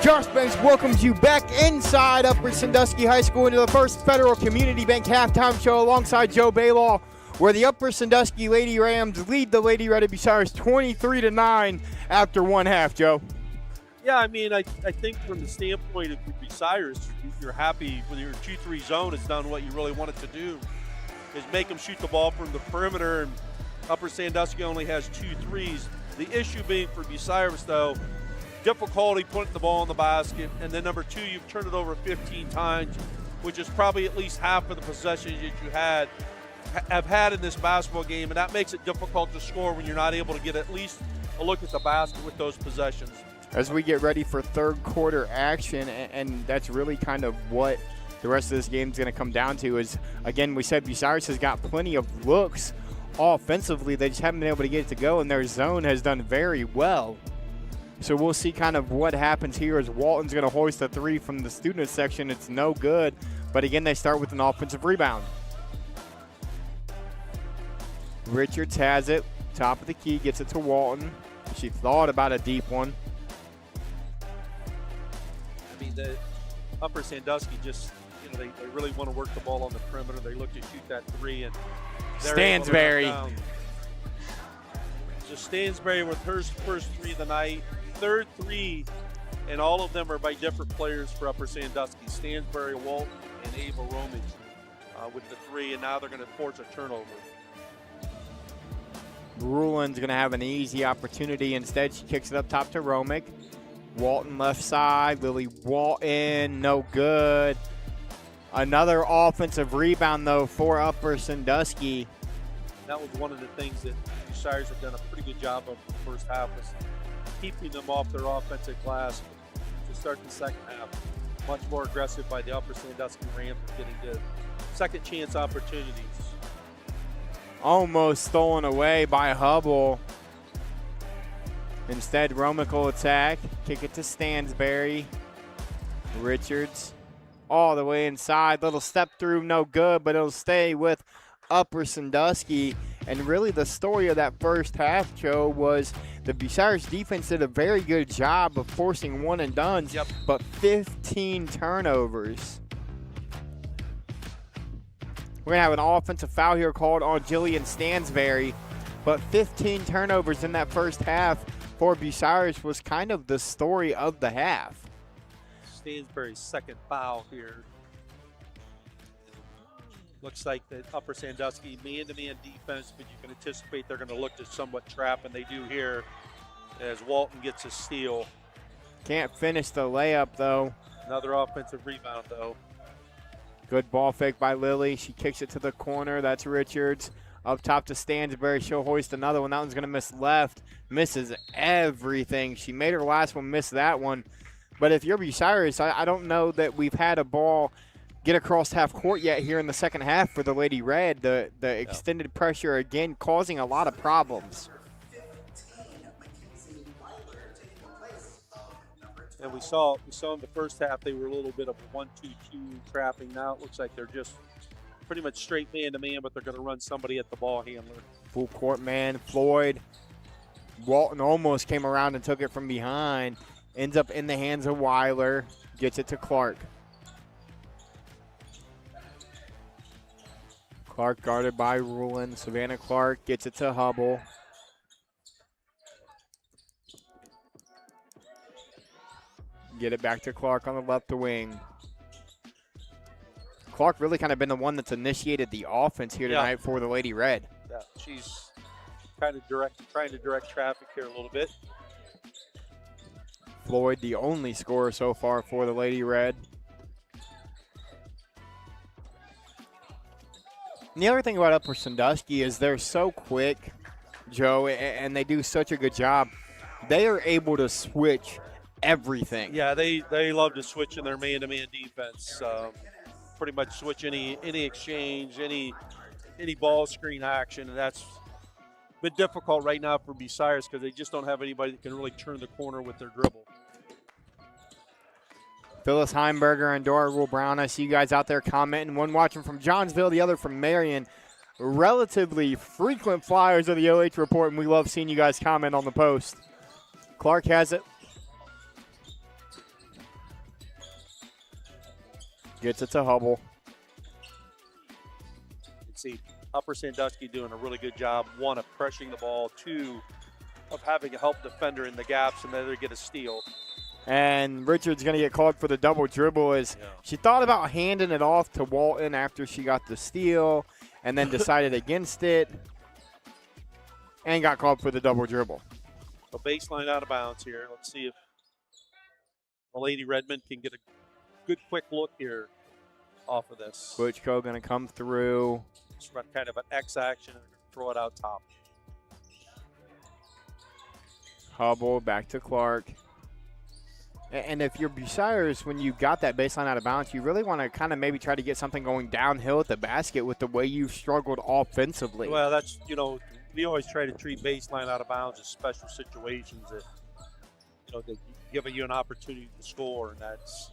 Josh Banks welcomes you back inside Upper Sandusky High School into the First Federal Community Bank halftime show alongside Joe Baylaw, where the Upper Sandusky Lady Rams lead the Lady Red of Bucyrus 23-9 after one half, Joe. Yeah, I mean, I think from the standpoint of Bucyrus, you're happy with your 2-3 zone has done what you really wanted to do, is make them shoot the ball from the perimeter, and Upper Sandusky only has 2 threes. The issue being for Bucyrus, though, difficulty putting the ball in the basket, and then number 2, you've turned it over 15 times, which is probably at least half of the possessions that you have had in this basketball game, and that makes it difficult to score when you're not able to get at least a look at the basket with those possessions. As we get ready for third quarter action, and that's really kind of what the rest of this game is going to come down to is, again, we said Bucyrus has got plenty of looks offensively. They just haven't been able to get it to go, and their zone has done very well. So we'll see kind of what happens here as Walton's going to hoist a 3 from the student section. It's no good, but again, they start with an offensive rebound. Richards has it, top of the key, gets it to Walton. She thought about a deep one. I mean, the Upper Sandusky just, they really want to work the ball on the perimeter. They look to shoot that 3, and Stansberry. So Stansberry with her first 3 of the night, third 3, and all of them are by different players for Upper Sandusky. Stansberry, Walton, and Ava Romage with the 3, and now they're going to force a turnover. Rulin's going to have an easy opportunity. Instead, she kicks it up top to Romick. Walton left side. Lily Walton, no good. Another offensive rebound, though, for Upper Sandusky. That was one of the things that Bucyrus have done a pretty good job of in the first half, was keeping them off their offensive glass to start the second half. Much more aggressive by the Upper Sandusky Rams, getting the second chance opportunities. Almost stolen away by Hubble. Instead, Romick will attack. Kick it to Stansberry. Richards all the way inside. Little step through, no good, but it'll stay with Upper Sandusky. And really the story of that first half, Joe, was the Bucyrus defense did a very good job of forcing one and dones, but 15 turnovers. We're going to have an offensive foul here called on Jillian Stansberry, but 15 turnovers in that first half for Bucyrus was kind of the story of the half. Stansberry's second foul here. Looks like the Upper Sandusky man-to-man defense, but you can anticipate they're going to look to somewhat trap, and they do here as Walton gets a steal. Can't finish the layup, though. Another offensive rebound, though. Good ball fake by Lily. She kicks it to the corner. That's Richards. Up top to Stansberry. She'll hoist another one. That one's going to miss left. Misses everything. She made her last one, missed that one. But if you're Bucyrus, I don't know that we've had a ball get across half court yet here in the second half for the Lady Red. The extended pressure, again, causing a lot of problems. And we saw in the first half they were a little bit of a 1-2-2 trapping. Now it looks like they're just pretty much straight man-to-man, but they're going to run somebody at the ball handler. Full court man, Floyd. Walton almost came around and took it from behind. Ends up in the hands of Weiler. Gets it to Clark. Clark guarded by Rulin. Savannah Clark gets it to Hubble. Get it back to Clark on the left wing. Clark really kind of been the one that's initiated the offense here tonight for the Lady Red. Yeah, she's kind of trying to direct traffic here a little bit. Floyd, the only scorer so far for the Lady Red. And the other thing about Upper Sandusky is they're so quick, Joe, and they do such a good job. They are able to switch everything. Yeah, they love to switch in their man-to-man defense. Pretty much switch any exchange, any ball screen action, and that's been difficult right now for Bucyrus because they just don't have anybody that can really turn the corner with their dribble. Phyllis Heimberger and Dora Rule Brown, I see you guys out there commenting. One watching from Johnsville, the other from Marion. Relatively frequent flyers of the OH Report, and we love seeing you guys comment on the post. Clark has it. Gets it to Hubble. You can see Upper Sandusky doing a really good job, one, of pressuring the ball, two, of having a help defender in the gaps, and then they get a steal. And Richards going to get called for the double dribble as she thought about handing it off to Walton after she got the steal and then decided against it and got called for the double dribble. So baseline out of bounds here. Let's see if the Lady Redmen can get a good quick look here off of this. Butchko going to come through. Just run kind of an X action and throw it out top. Hubble back to Clark. And if you're Bucyrus, when you got that baseline out of bounds, you really want to kind of maybe try to get something going downhill at the basket with the way you've struggled offensively. Well, that's, we always try to treat baseline out of bounds as special situations that, that give you an opportunity to score, and that's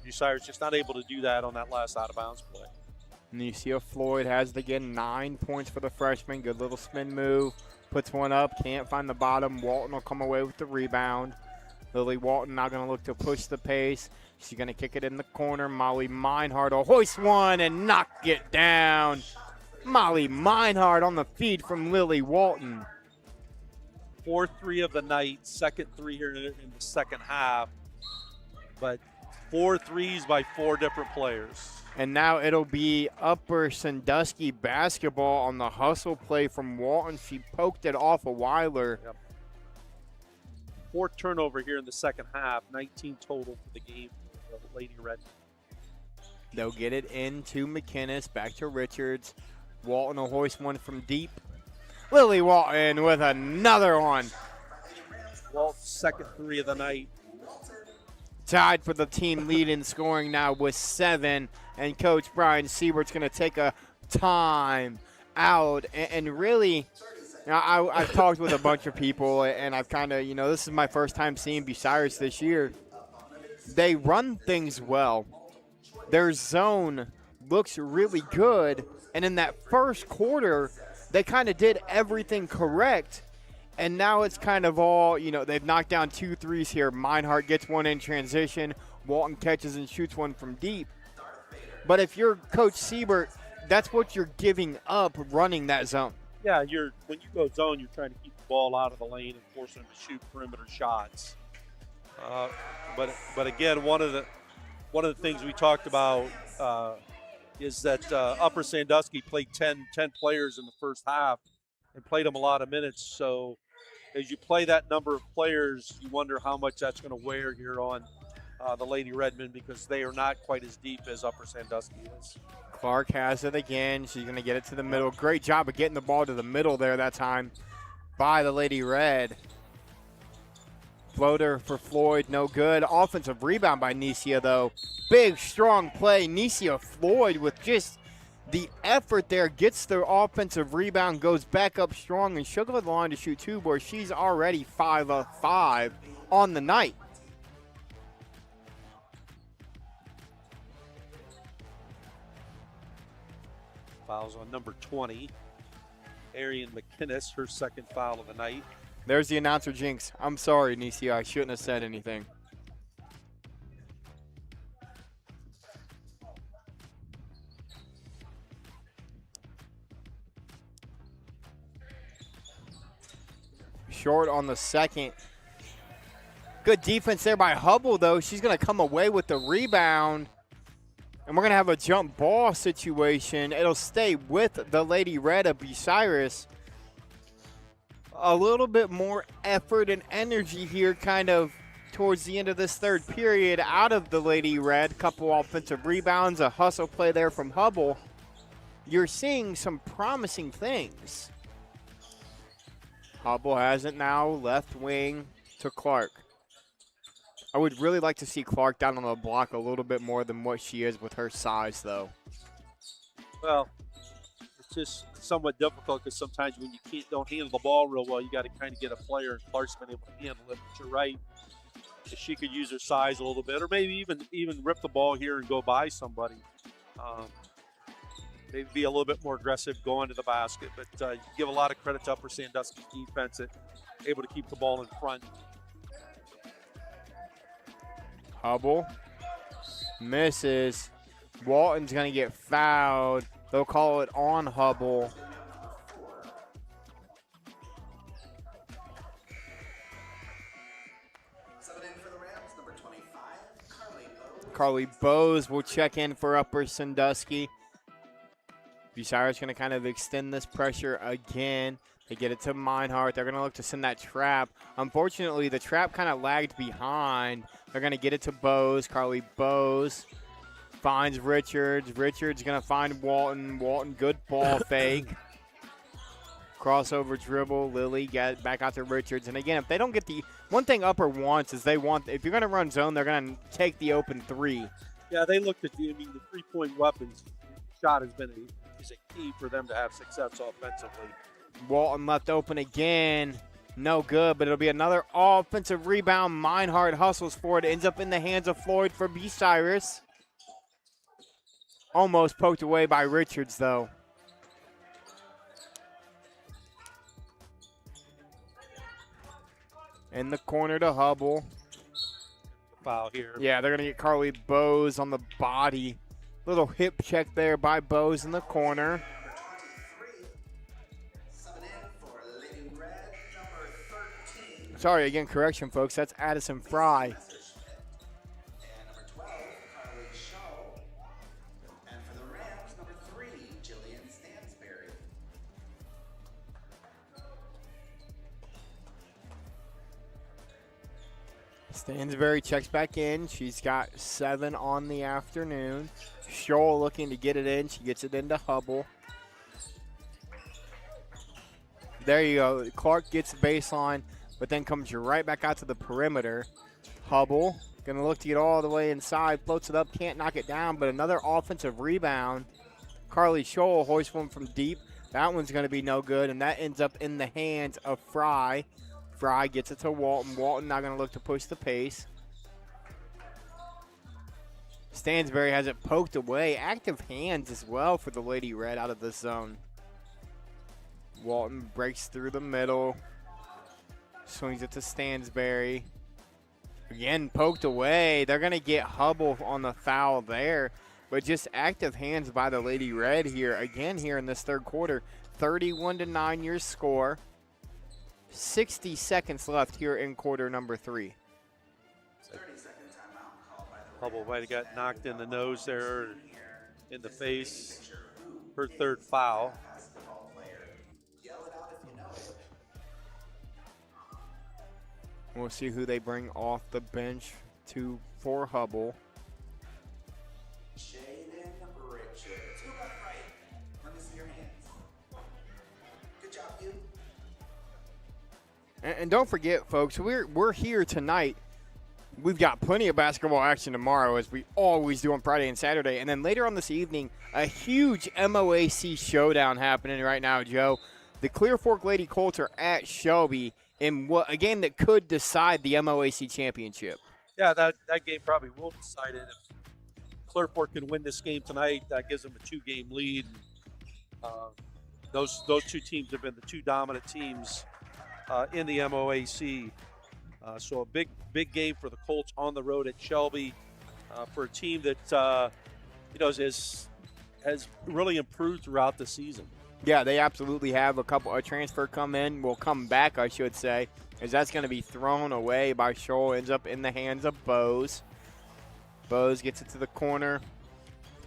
Bucyrus just not able to do that on that last out of bounds play. Nicia Floyd has it again, 9 points for the freshman. Good little spin move. Puts one up, can't find the bottom. Walton will come away with the rebound. Lily Walton now going to look to push the pace. She's going to kick it in the corner. Molly Meinhardt will hoist one and knock it down. Molly Meinhardt on the feed from Lily Walton. 4-3 of the night, second three here in the second half. But 4 threes by 4 different players. And now it'll be Upper Sandusky basketball on the hustle play from Walton. She poked it off a Weiler. Yep. 4th turnover here in the second half, 19 total for the game for the Lady Redmen. They'll get it into McInnes, back to Richards. Walton will hoist one from deep. Lily Walton with another one. Walton's second 3 of the night. Tied for the team lead in scoring now with 7. And Coach Brian Siebert's going to take a time out and really – I've talked with a bunch of people, and I've kind of, this is my first time seeing Bucyrus this year. They run things well. Their zone looks really good, and in that first quarter, they kind of did everything correct, and now it's kind of all, they've knocked down 2 threes here. Meinhardt gets one in transition. Walton catches and shoots one from deep. But if you're Coach Siebert, that's what you're giving up running that zone. Yeah, when you go zone, you're trying to keep the ball out of the lane and force them to shoot perimeter shots. But again, one of the things we talked about is that Upper Sandusky played 10 players in the first half and played them a lot of minutes. So as you play that number of players, you wonder how much that's going to wear here on the Lady Redmen, because they are not quite as deep as Upper Sandusky is. Clark has it again. She's going to get it to the middle. Great job of getting the ball to the middle there that time by the Lady Red. Floater for Floyd, no good. Offensive rebound by Nicia, though. Big, strong play. Nicia Floyd with just the effort there. Gets the offensive rebound, goes back up strong, and she'll go to the line to shoot 2, where she's already 5 of 5 on the night. Fouls on number 20, Arian McInnes, her second foul of the night. There's the announcer jinx. I'm sorry, Nicia. I shouldn't have said anything. Short on the second. Good defense there by Hubble, though. She's going to come away with the rebound. And we're going to have a jump ball situation. It'll stay with the Lady Red of Bucyrus. A little bit more effort and energy here kind of towards the end of this third period out of the Lady Red. Couple offensive rebounds, a hustle play there from Hubble. You're seeing some promising things. Hubble has it now, left wing to Clark. I would really like to see Clark down on the block a little bit more than what she is with her size, though. Well, it's just somewhat difficult because sometimes when you don't handle the ball real well, you got to kind of get a player, and Clark's been able to handle it. But you're right, if she could use her size a little bit, or maybe even rip the ball here and go by somebody. Maybe be a little bit more aggressive going to the basket. But you give a lot of credit to Upper Sandusky's defense, able to keep the ball in front. Hubble Misses. Walton's going to get fouled. They'll call it on Hubble. Carly Bowes will check in for Upper Sandusky. Bucyrus going to kind of extend this pressure again. They get it to Meinhardt. They're going to look to send that trap. Unfortunately, the trap kind of lagged behind. They're going to get it to Bowes. Carly Bowes finds Richards. Richards going to find Walton. Walton, good ball fake. Crossover dribble. Lilly get back out to Richards. And again, if they don't get the one thing Upper wants is if you're going to run zone, they're going to take the open three. Yeah, they looked at the 3-point weapons. Shot has been a key for them to have success offensively. Walton left open again. No good, but it'll be another offensive rebound. Meinhardt hustles for it. Ends up in the hands of Floyd for Bucyrus. Almost poked away by Richards, though. In the corner to Hubble. Foul here. Yeah, they're going to get Carly Bowes on the body. Little hip check there by Bowes in the corner. Sorry, again, correction, folks. That's Addison Fry. Stansberry checks back in. She's got 7 on the afternoon. Scholl looking to get it in. She gets it into Hubble. There you go. Clark gets the baseline, but then comes right back out to the perimeter. Hubble going to look to get all the way inside. Floats it up. Can't knock it down, but another offensive rebound. Carly Scholl hoists one from deep. That one's going to be no good, and that ends up in the hands of Fry. Fry gets it to Walton. Walton not going to look to push the pace. Stansberry has it poked away. Active hands as well for the Lady Red out of the zone. Walton breaks through the middle. Swings it to Stansberry. Again, poked away. They're going to get Hubble on the foul there. But just active hands by the Lady Red here. Again here in this third quarter. 31-9 your score. 60 seconds left here in quarter number 3. Hubble might have got knocked in the nose there, in the face. Her third foul. We'll see who they bring off the bench for Hubble. And don't forget, folks, we're here tonight. We've got plenty of basketball action tomorrow, as we always do on Friday and Saturday. And then later on this evening, a huge MOAC showdown happening right now, Joe. The Clear Fork Lady Colts are at Shelby in a game that could decide the MOAC championship. Yeah, that game probably will decide it. If Clear Fork can win this game tonight, that gives them a 2-game lead. Those two teams have been the two dominant teams in the MOAC. So a big game for the Colts on the road at Shelby for a team that has really improved throughout the season. Yeah, they absolutely have. A transfer will come back, I should say, as that's going to be thrown away by Scholl. Ends up in the hands of Bowes. Bowes gets it to the corner.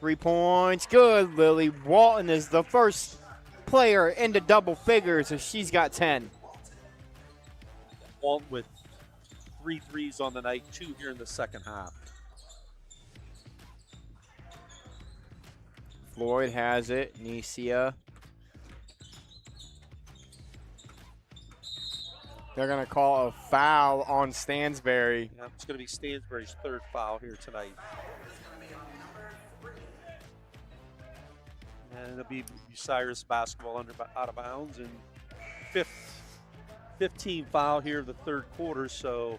3 points. Good, Lily. Walton is the first player into double figures, as she's got 10. Walton with 3 threes on the night, 2 here in the second half. Floyd has it. Nicia. They're going to call a foul on Stansberry. Yeah, it's going to be Stansberry's third foul here tonight. And it'll be Bucyrus basketball out of bounds. And 15 foul here in the third quarter. So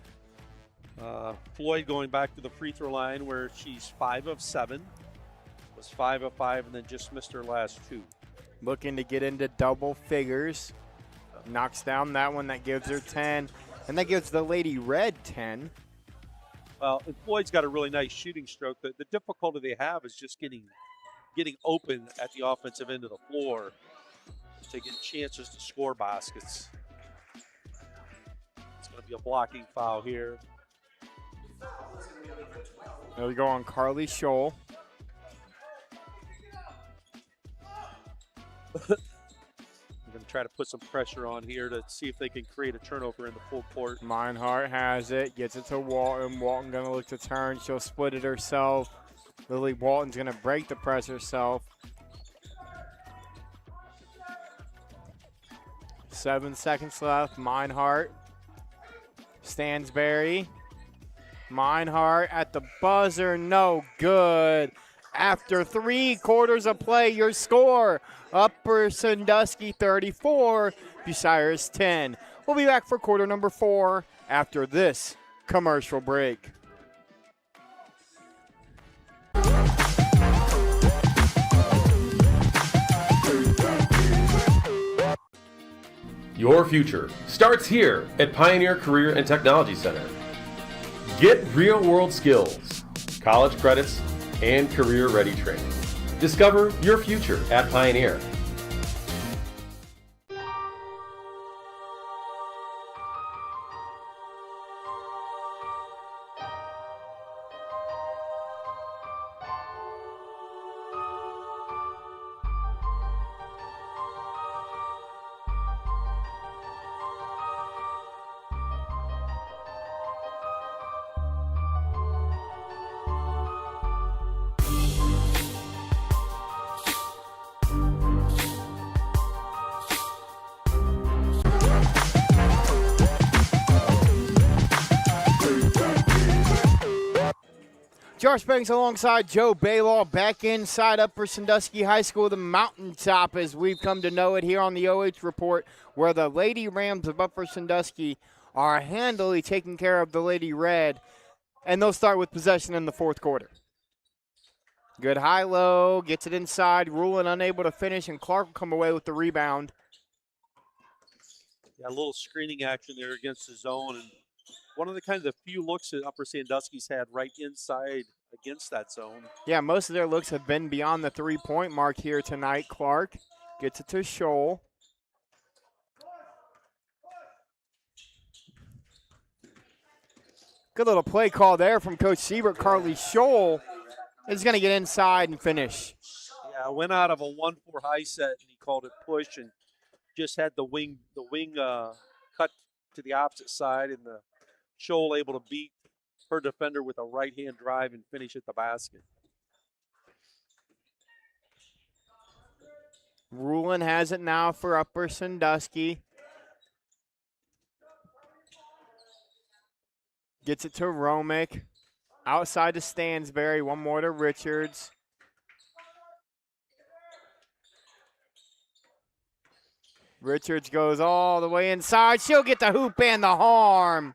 Floyd going back to the free throw line where she's 5 of 7. Was 5 of 5 and then just missed her last 2. Looking to get into double figures. Knocks down that one. That gives her 10. And that gives the Lady Red 10. Well, and Floyd's got a really nice shooting stroke. The difficulty they have is just getting open at the offensive end of the floor to get chances to score baskets. It's going to be a blocking foul here. There we go on Carly Scholl. We're going to try to put some pressure on here to see if they can create a turnover in the full court. Meinhardt has it, gets it to Walton. Walton going to look to turn. She'll split it herself. Lily Walton's going to break the press herself. 7 seconds left. Meinhardt. Stansberry. Meinhardt at the buzzer. No good. After 3 quarters of play, your score, Upper Sandusky 34, Bucyrus 10. We'll be back for quarter number 4 after this commercial break. Your future starts here at Pioneer Career and Technology Center. Get real-world skills, college credits, and career-ready training. Discover your future at Pioneer. Josh Banks alongside Joe Baylaw back inside Upper Sandusky High School, the mountaintop as we've come to know it here on the OH Report, where the Lady Rams of Upper Sandusky are handily taking care of the Lady Red, and they'll start with possession in the 4th quarter. Good high-low, gets it inside, Rulin unable to finish, and Clark will come away with the rebound. Yeah, a little screening action there against the zone, and one of the few looks that Upper Sandusky's had right inside against that zone. Yeah, most of their looks have been beyond the 3-point mark here tonight. Clark gets it to Scholl. Good little play call there from Coach Siebert. Carly Scholl is going to get inside and finish. Yeah, went out of a 1-4 high set, and he called it push, and just had the wing cut to the opposite side, and the Scholl able to beat her defender with a right-hand drive and finish at the basket. Rulin has it now for Upper Sandusky. Gets it to Romick. Outside to Stansberry. One more to Richards. Richards goes all the way inside. She'll get the hoop and the harm.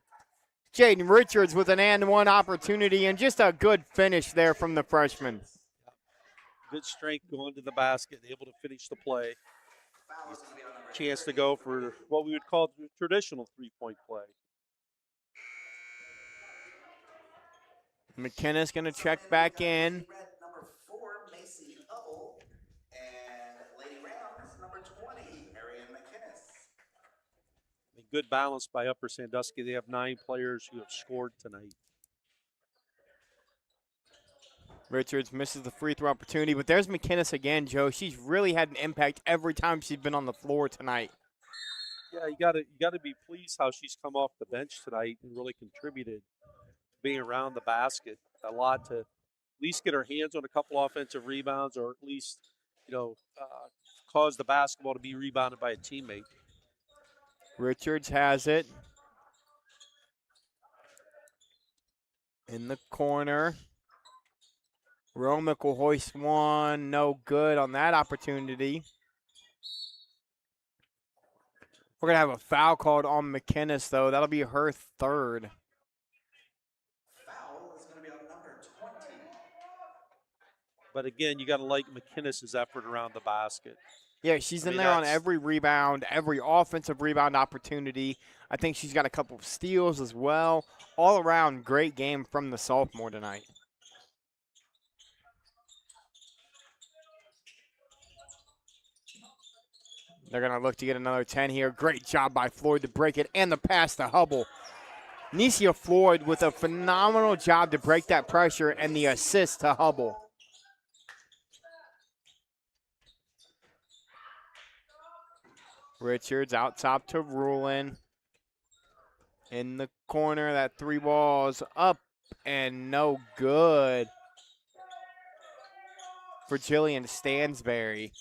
Jaden Richards with an and-one opportunity, and just a good finish there from the freshman. Good strength going to the basket, able to finish the play. Chance to go for what we would call the traditional 3-point play. McKinnis going to check back in. Number 4, Macy Hubble, and Lady Rams, number 20, Marion McKinnis. Good balance by Upper Sandusky. They have 9 players who have scored tonight. Richards misses the free throw opportunity, but there's McKinnis again, Joe. She's really had an impact every time she's been on the floor tonight. Yeah, you got to be pleased how she's come off the bench tonight and really contributed, being around the basket a lot to at least get her hands on a couple offensive rebounds, or at least cause the basketball to be rebounded by a teammate. Richards has it. In the corner. Romick will hoist one. No good on that opportunity. We're going to have a foul called on McKinnis, though. That'll be her 3rd. Foul is going to be on number 20. But again, you got to like McKinnis's effort around the basket. Yeah, she's in there on every rebound, every offensive rebound opportunity. I think she's got a couple of steals as well. All around, great game from the sophomore tonight. They're going to look to get another 10 here. Great job by Floyd to break it, and the pass to Hubble. Necia Floyd with a phenomenal job to break that pressure, and the assist to Hubble. Richards out top to Rulin. In the corner, that 3 balls up and no good for Jillian Stansberry.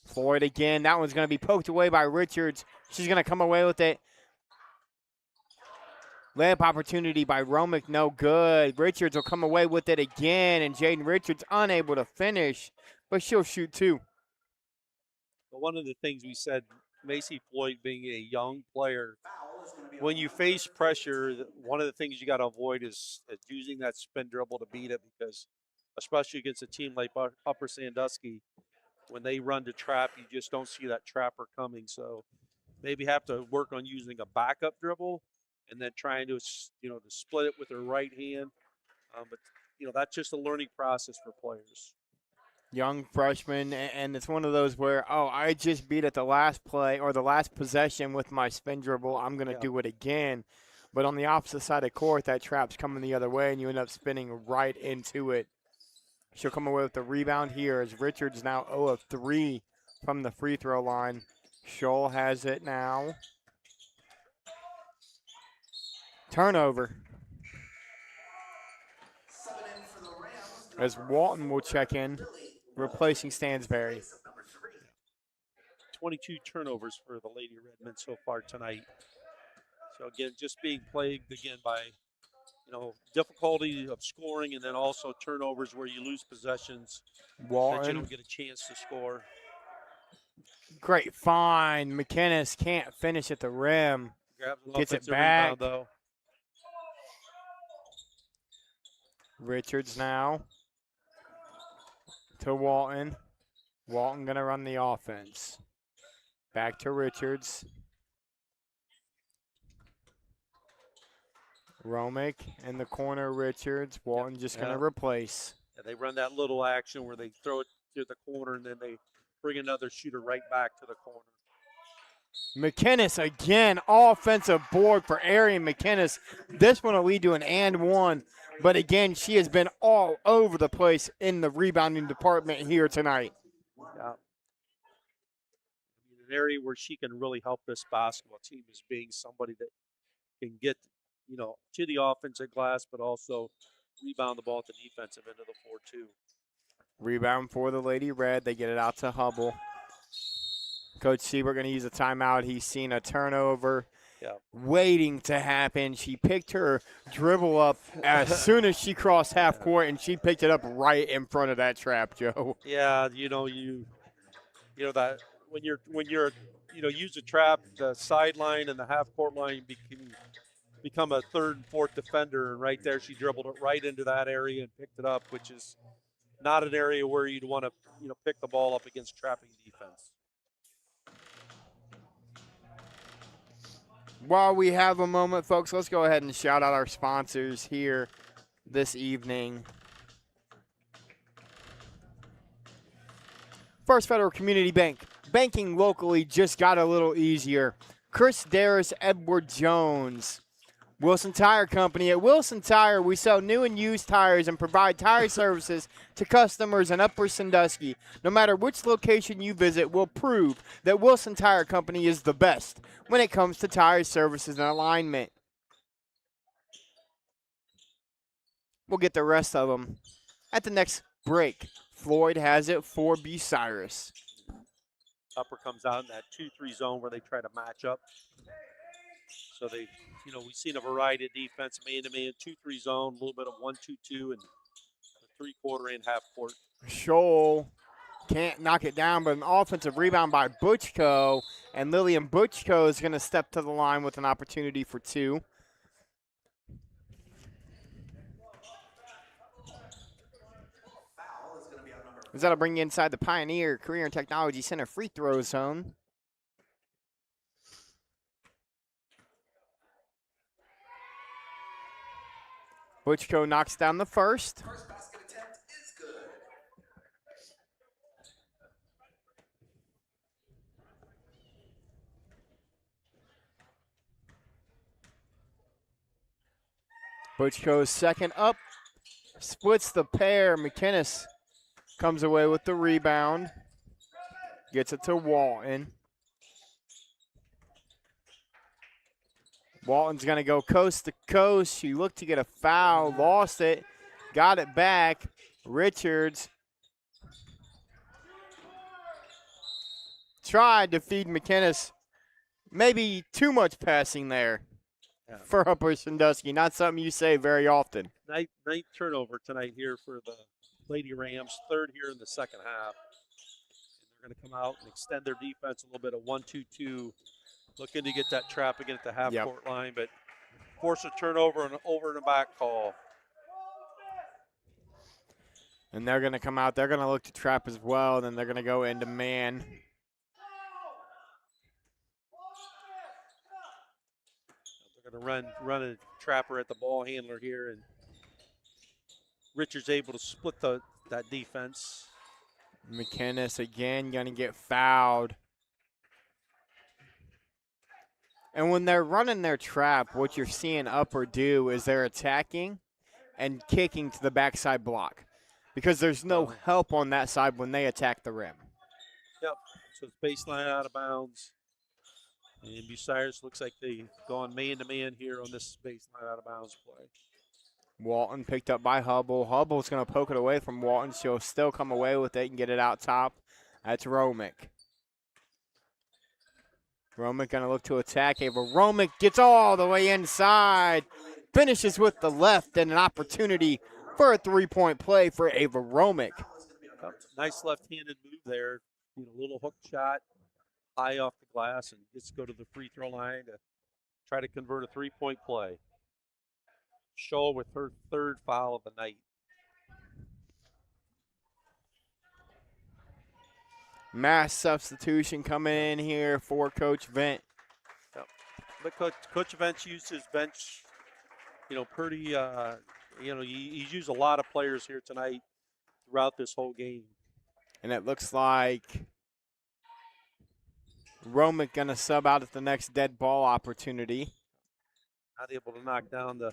Floyd again. That one's going to be poked away by Richards. She's going to come away with it. Layup opportunity by Romick, no good. Richards will come away with it again, and Jaden Richards unable to finish, but she'll shoot 2. But one of the things we said, Macy Floyd being a young player, when you face pressure, one of the things you got to avoid is using that spin dribble to beat it, because especially against a team like Upper Sandusky, when they run to trap, you just don't see that trapper coming. So maybe have to work on using a backup dribble and then trying to, to split it with her right hand. But, that's just a learning process for players. Young freshman, and it's one of those where, I just beat it the last play or the last possession with my spin dribble. I'm going to do it again. But on the opposite side of court, that trap's coming the other way, and you end up spinning right into it. She'll come away with the rebound here as Richards now 0 of 3 from the free throw line. Scholl has it now. Turnover. As Walton will check in, replacing Stansberry. 22 turnovers for the Lady Redmen so far tonight. So again, just being plagued again by, difficulty of scoring, and then also turnovers where you lose possessions Walton. that you don't get a chance to score. Great find. McInnes can't finish at the rim. Gets it back. Rebound, though. Richards now to Walton. Walton going to run the offense. Back to Richards. Romick in the corner, Richards. Walton just going to replace. Yeah, they run that little action where they throw it to the corner and then they bring another shooter right back to the corner. McInnes again, offensive board for Arian McInnes. This one will lead to an and one. But again, she has been all over the place in the rebounding department here tonight. Yeah. An area where she can really help this basketball team is being somebody that can get, to the offensive glass, but also rebound the ball at the defensive end of the floor too. Rebound for the Lady Red. They get it out to Hubble. Coach Siebert going to use a timeout. He's seen a turnover waiting to happen. She picked her dribble up as soon as she crossed half court, and she picked it up right in front of that trap, Joe. Yeah, that when you're use a trap, the sideline and the half court line become a third and fourth defender, and right there she dribbled it right into that area and picked it up, which is not an area where you'd want to pick the ball up against trapping defense. While we have a moment, folks, let's go ahead and shout out our sponsors here this evening. First Federal Community Bank. Banking locally just got a little easier. Chris Darris, Edward Jones. Wilson Tire Company. At Wilson Tire, we sell new and used tires and provide tire services to customers in Upper Sandusky. No matter which location you visit, we'll prove that Wilson Tire Company is the best when it comes to tire services and alignment. We'll get the rest of them at the next break. Floyd has it for Bucyrus. Upper comes out in that 2-3 zone where they try to match up. So they, we've seen a variety of defense, man-to-man, 2-3 zone, a little bit of 1-2-2, and a 3/4 and half court. Scholl can't knock it down, but an offensive rebound by Butchko, and Lillian Butchko is going to step to the line with an opportunity for 2. as that'll bring you inside the Pioneer Career and Technology Center free throw zone. Butchko knocks down the first. First basket attempt is good. Butchko's second up. Splits the pair. McInnes comes away with the rebound. Gets it to Walton. Walton's going to go coast to coast. She looked to get a foul, lost it, got it back. Richards tried to feed McInnes. Maybe too much passing there for Upper Sandusky. Not something you say very often. Ninth turnover tonight here for the Lady Rams, third here in the second half. And they're going to come out and extend their defense a little bit, a 1-2-2. Looking to get that trap again at the half-court line, but force a turnover and an over-and-back call. And they're going to come out. They're going to look to trap as well. Then they're going to go into man. They're going to run a trapper at the ball handler here, and Richards able to split that defense. McInnes again going to get fouled. And when they're running their trap, what you're seeing Upper do is they're attacking and kicking to the backside block because there's no help on that side when they attack the rim. Yep. So it's baseline out of bounds. And Bucyrus looks like they've gone man-to-man here on this baseline out of bounds play. Walton picked up by Hubble. Hubble's going to poke it away from Walton. She'll still come away with it and get it out top. That's Romick. Romick going to look to attack. Ava Romick gets all the way inside. Finishes with the left and an opportunity for a three-point play for Ava Romick. Nice left-handed move there. Little hook shot high off the glass and gets to go to the free throw line to try to convert a three-point play. Scholl with her third foul of the night. Mass substitution coming in here for Coach Vent. Yep. But Coach Vent's used his bench, pretty, he's used a lot of players here tonight throughout this whole game. And it looks like Romick going to sub out at the next dead ball opportunity. Not able to knock down the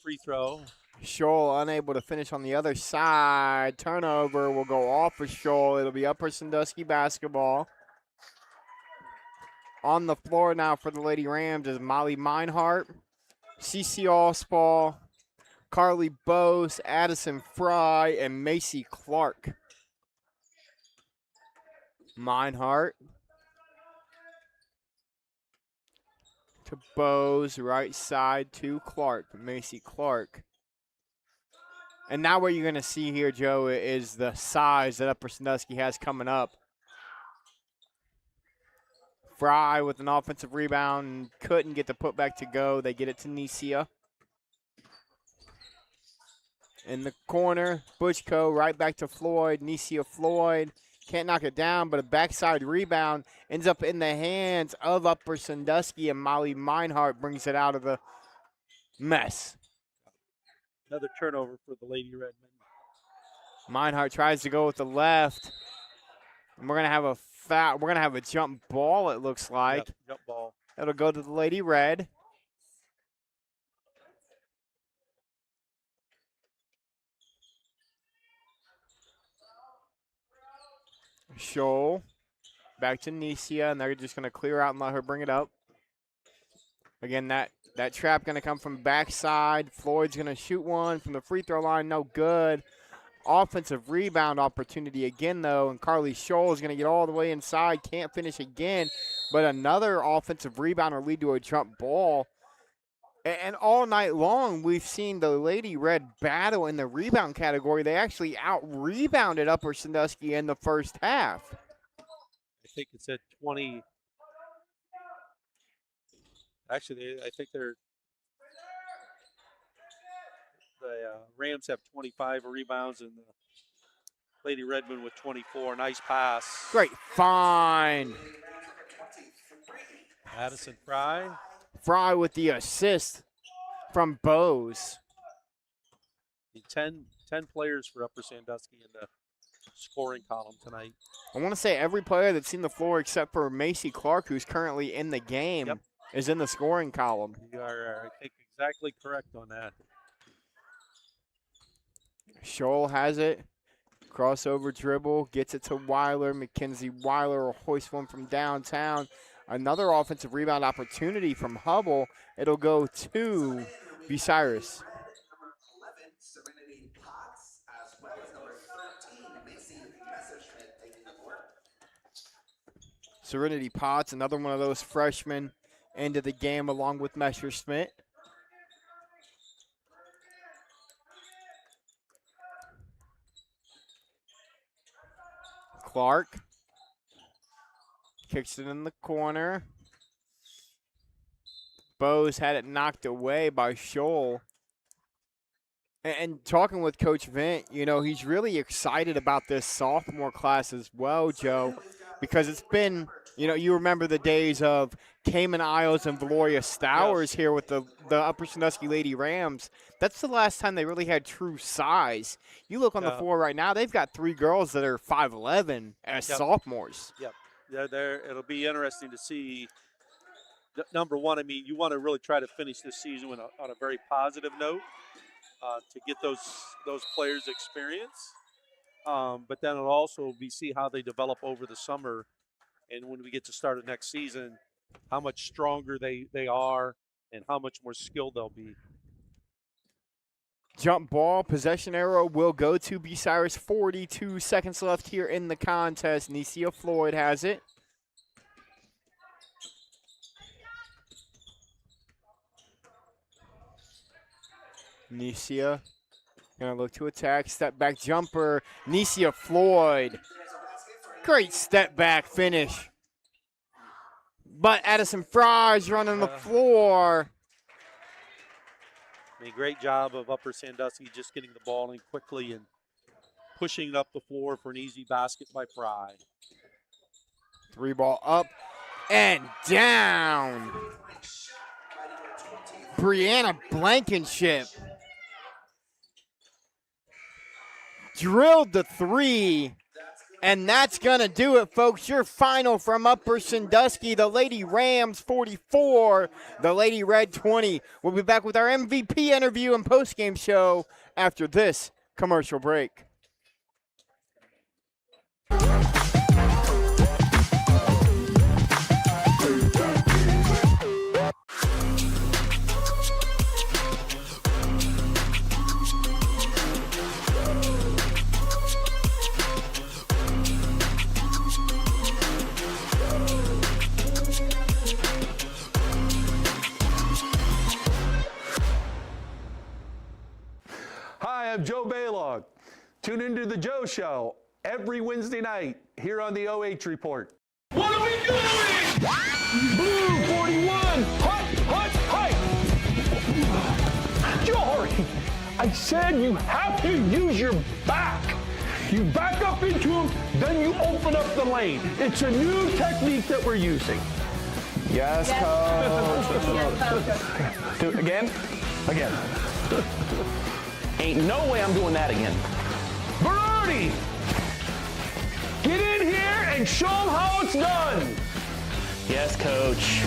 free throw. Scholl unable to finish on the other side. Turnover will go off of Scholl. It'll be Upper Sandusky basketball. On the floor now for the Lady Rams is Molly Meinhardt, CC Allspaw, Carly Bose, Addison Fry, and Macy Clark. Meinhardt to Bose, right side to Clark, Macy Clark. And now what you're going to see here, Joe, is the size that Upper Sandusky has coming up. Fry with an offensive rebound, couldn't get the putback to go. They get it to Nicia. In the corner, Butchko right back to Floyd. Nicia Floyd can't knock it down, but a backside rebound ends up in the hands of Upper Sandusky, and Molly Meinhardt brings it out of the mess. Another turnover for the Lady Redmen. Meinhardt tries to go with the left. And we're going to have a foul. We're going to have a jump ball, it looks like. Yep, jump ball. It'll go to the Lady Red. Scholl back to Nicia, and they're just going to clear out and let her bring it up. Again, that trap going to come from backside. Floyd's going to shoot one from the free throw line. No good. Offensive rebound opportunity again, though, and Carly Scholl is going to get all the way inside. Can't finish again, but another offensive rebound will lead to a jump ball. And all night long, we've seen the Lady Red battle in the rebound category. They actually out-rebounded Upper Sandusky in the first half. I think it's at 20. Actually, I think the Rams have 25 rebounds and the Lady Redmen with 24. Nice pass. Great find. Addison Fry. Fry with the assist from Bose. 10 players for Upper Sandusky in the scoring column tonight. I want to say every player that's seen the floor except for Macy Clark, who's currently in the game, is in the scoring column. You are, I think, exactly correct on that. Scholl has it. Crossover dribble, gets it to Weiler. Mackenzie Weiler will hoist one from downtown. Another offensive rebound opportunity from Hubble. It'll go to Bucyrus. Serenity Potts, another one of those freshmen into the game along with Messerschmidt. Clark kicks it in the corner. Bose had it knocked away by Scholl. And talking with Coach Vint, you know, he's really excited about this sophomore class as well, Joe, because it's been, you know, you remember the days of Cayman Isles and Valoria Stowers here with the Upper Sandusky Lady Rams. That's the last time they really had true size. You look on the floor right now, they've got 3 girls that are 5'11" as sophomores. Yep. It'll be interesting to see. Number one, I mean, you want to really try to finish this season on a very positive note to get those players experience. But then it'll also be see how they develop over the summer. And when we get to start of next season, how much stronger they are and how much more skilled they'll be. Jump ball, possession arrow will go to Bucyrus. 42 seconds left here in the contest. Nicia Floyd has it. Nicia gonna look to attack. Step back jumper. Nicia Floyd. Great step back finish. But Addison Fry's running the floor. I mean, great job of Upper Sandusky just getting the ball in quickly and pushing it up the floor for an easy basket by Fry. 3-ball up and down. Brianna Blankenship drilled the 3. And that's going to do it, folks. Your final from Upper Sandusky, the Lady Rams 44, the Lady Red 20. We'll be back with our MVP interview and postgame show after this commercial break. Hi, I'm Joe Baylog. Tune into The Joe Show every Wednesday night here on the OH Report. What are we doing? Blue 41, hut. Jory, I said you have to use your back. You back up into him, then you open up the lane. It's a new technique that we're using. Yes, coach. Do it again. Ain't no way I'm doing that again. Berardi, get in here and show them how it's done. Yes, coach.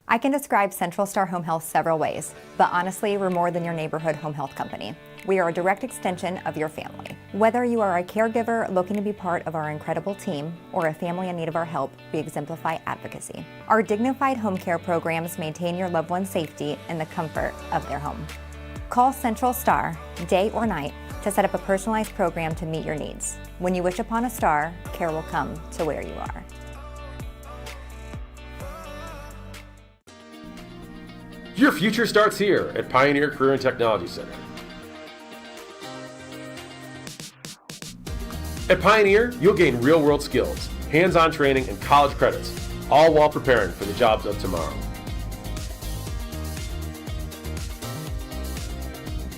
I can describe Central Star Home Health several ways, but honestly, we're more than your neighborhood home health company. We are a direct extension of your family. Whether you are a caregiver looking to be part of our incredible team or a family in need of our help, we exemplify advocacy. Our dignified home care programs maintain your loved one's safety in the comfort of their home. Call Central Star, day or night, to set up a personalized program to meet your needs. When you wish upon a star, care will come to where you are. Your future starts here at Pioneer Career and Technology Center. At Pioneer, you'll gain real-world skills, hands-on training, and college credits, all while preparing for the jobs of tomorrow.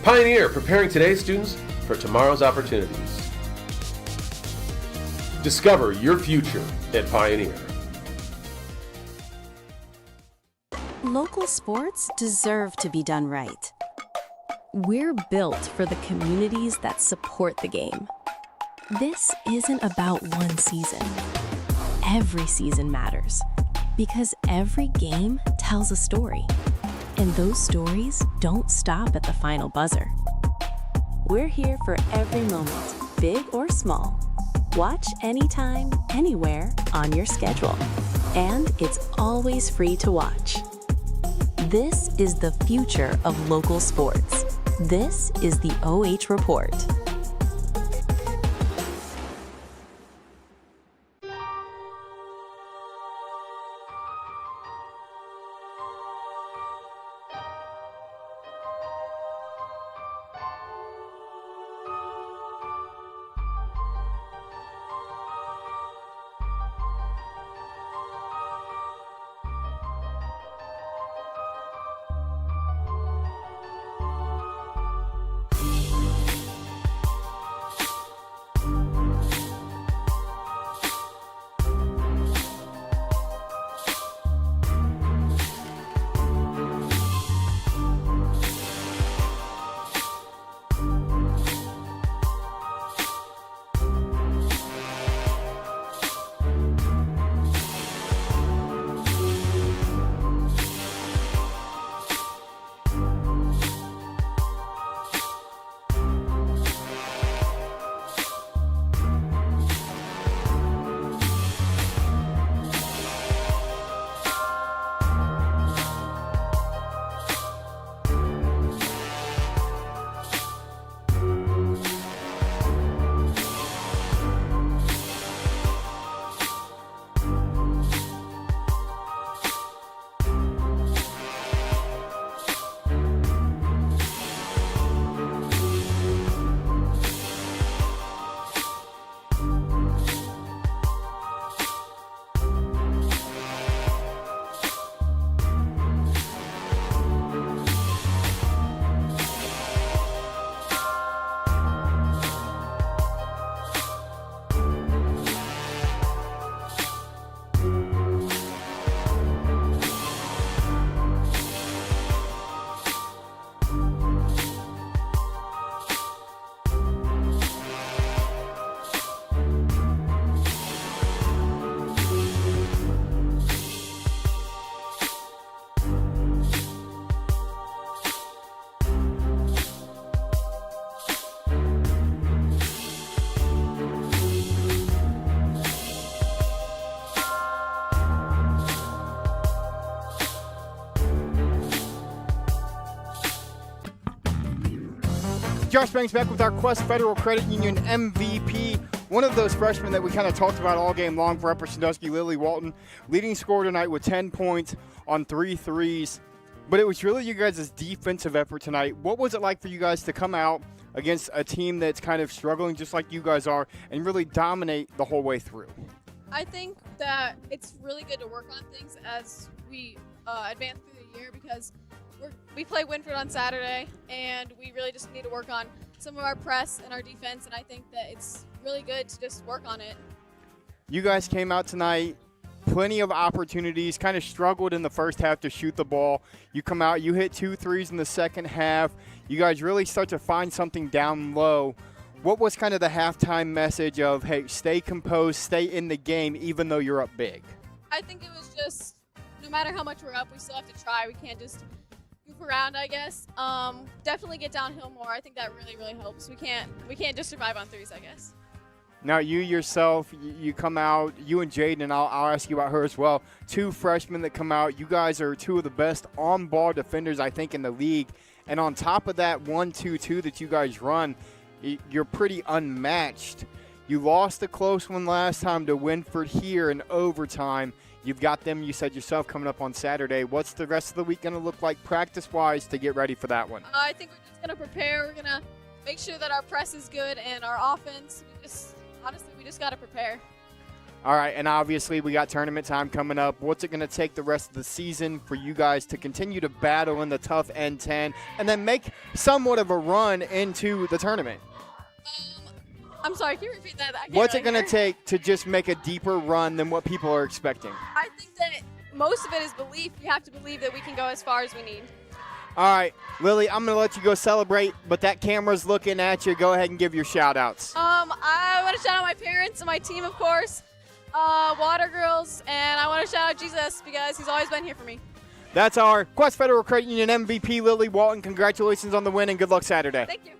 Pioneer, preparing today's students for tomorrow's opportunities. Discover your future at Pioneer. Local sports deserve to be done right. We're built for the communities that support the game. This isn't about one season. Every season matters because every game tells a story. And those stories don't stop at the final buzzer. We're here for every moment, big or small. Watch anytime, anywhere on your schedule. And it's always free to watch. This is the future of local sports. This is the OH Report. Josh Banks back with our Quest Federal Credit Union MVP. One of those freshmen that we kind of talked about all game long for Upper Sandusky, Lily Walton, leading scorer tonight with 10 points on 3 threes. But it was really you guys' defensive effort tonight. What was it like for you guys to come out against a team that's kind of struggling just like you guys are and really dominate the whole way through? I think that it's really good to work on things as we advance through the year because we play Winford on Saturday, and we really just need to work on some of our press and our defense, and I think that it's really good to just work on it. You guys came out tonight, plenty of opportunities, kind of struggled in the first half to shoot the ball. You come out, you hit 2 threes in the second half. You guys really start to find something down low. What was kind of the halftime message of, hey, stay composed, stay in the game, even though you're up big? I think it was just, no matter how much we're up, we still have to try. We can't just goof around, I guess. Definitely get downhill more. I think that really, really helps. We can't just survive on threes, I guess. Now, you yourself, you come out, you and Jaden, and I'll ask you about her as well. 2 freshmen that come out. You guys are 2 of the best on-ball defenders, I think, in the league. And on top of that 1-2-2 that you guys run, you're pretty unmatched. You lost a close one last time to Winford here in overtime. You've got them, you said yourself, coming up on Saturday. What's the rest of the week going to look like practice-wise to get ready for that one? I think we're just going to prepare. We're going to make sure that our press is good and our offense, we just got to prepare. All right, and obviously we got tournament time coming up. What's it going to take the rest of the season for you guys to continue to battle in the tough N10 and then make somewhat of a run into the tournament? I'm sorry, can you repeat that? I can't What's it really going to hear. take to just make a deeper run than what people are expecting? I think that most of it is belief. We have to believe that we can go as far as we need. All right, Lily, I'm going to let you go celebrate, but that camera's looking at you. Go ahead and give your shout-outs. I want to shout out my parents and my team, of course, Water Girls, and I want to shout out Jesus because he's always been here for me. That's our Quest Federal Credit Union MVP, Lily Walton. Congratulations on the win, and good luck Saturday. Thank you.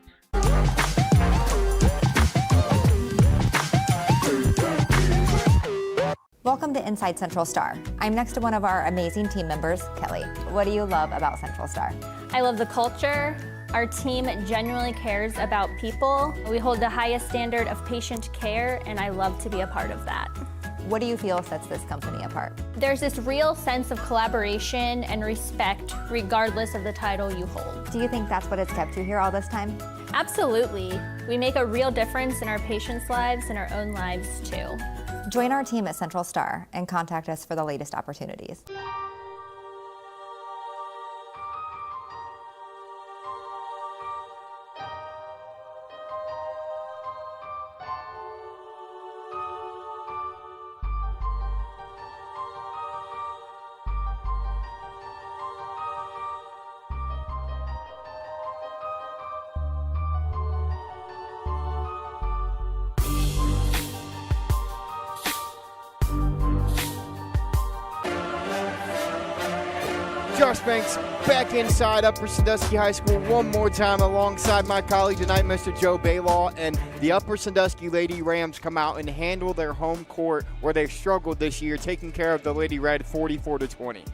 Welcome to Inside Central Star. I'm next to one of our amazing team members, Kelly. What do you love about Central Star? I love the culture. Our team genuinely cares about people. We hold the highest standard of patient care, and I love to be a part of that. What do you feel sets this company apart? There's this real sense of collaboration and respect regardless of the title you hold. Do you think that's what has kept you here all this time? Absolutely. We make a real difference in our patients' lives and our own lives too. Join our team at Central Star and contact us for the latest opportunities. Josh Banks back inside Upper Sandusky High School one more time alongside my colleague tonight, Mr. Joe Baylaw, and the Upper Sandusky Lady Rams come out and handle their home court where they've struggled this year, taking care of the Lady Red 44-20.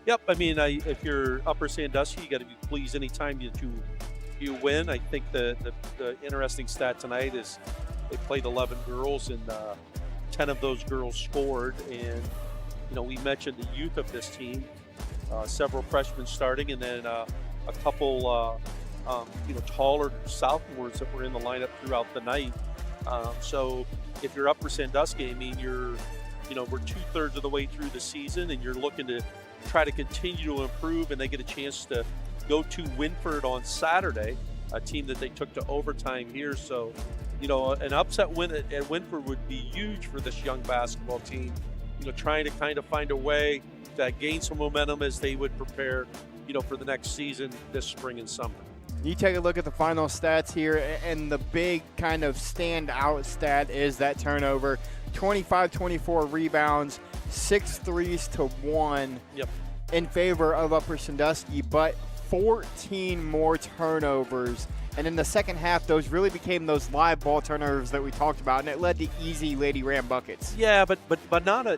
Yep, I mean, if you're Upper Sandusky, you got to be pleased anytime you win. I think the interesting stat tonight is they played 11 girls and 10 of those girls scored. And, you know, we mentioned the youth of this team. Several freshmen starting, and then a couple, taller sophomores that were in the lineup throughout the night. So if you're Upper Sandusky, I mean, we're 2/3 of the way through the season, and you're looking to try to continue to improve, and they get a chance to go to Winford on Saturday, a team that they took to overtime here. So, an upset win at Winford would be huge for this young basketball team, trying to kind of find a way to gain some momentum as they would prepare, for the next season this spring and summer. You take a look at the final stats here, and the big kind of standout stat is that turnover. 25-24 rebounds, 6 threes to 1 in favor of Upper Sandusky, but 14 more turnovers. And in the second half, those really became those live ball turnovers that we talked about, and it led to easy Lady Ram buckets. Yeah, but not a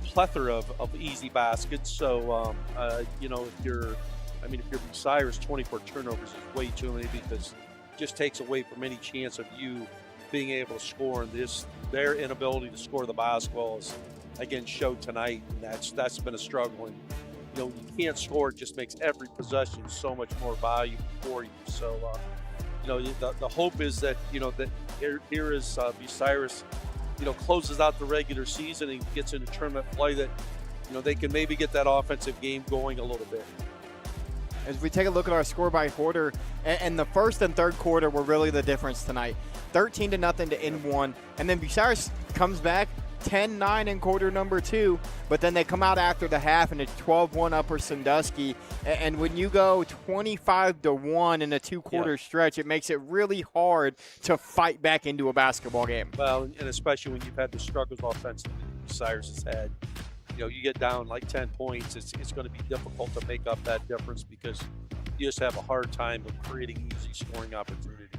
plethora of easy baskets. So if you're Bucyrus, 24 turnovers is way too many because it just takes away from any chance of you being able to score. And their inability to score the basketball is again showed tonight, and that's been a struggle. And you can't score; it just makes every possession so much more valuable for you. So. The hope is that that here is Bucyrus, closes out the regular season and gets into tournament play that they can maybe get that offensive game going a little bit. As we take a look at our score by quarter, and the first and third quarter were really the difference tonight. 13-0 to end one, and then Bucyrus comes back 10-9 in quarter number 2, but then they come out after the half and it's 12-1 Upper Sandusky. And when you go 25-1 in a 2-quarter stretch, it makes it really hard to fight back into a basketball game. Well, and especially when you've had the struggles offensively Bucyrus has had. You get down like 10 points, it's going to be difficult to make up that difference because you just have a hard time of creating easy scoring opportunities.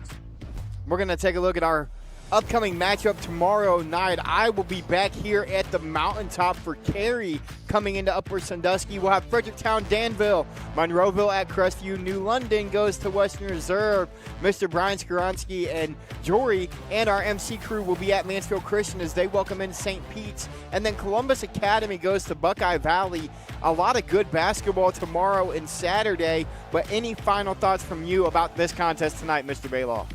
We're going to take a look at our upcoming matchup tomorrow night. I will be back here at the mountaintop for Cary coming into Upper Sandusky. We'll have Fredericktown, Danville, Monroeville at Crestview. New London goes to Western Reserve. Mr. Brian Skaronski and Jory and our MC crew will be at Mansfield Christian as they welcome in St. Pete's. And then Columbus Academy goes to Buckeye Valley. A lot of good basketball tomorrow and Saturday. But any final thoughts from you about this contest tonight, Mr. Baylaw?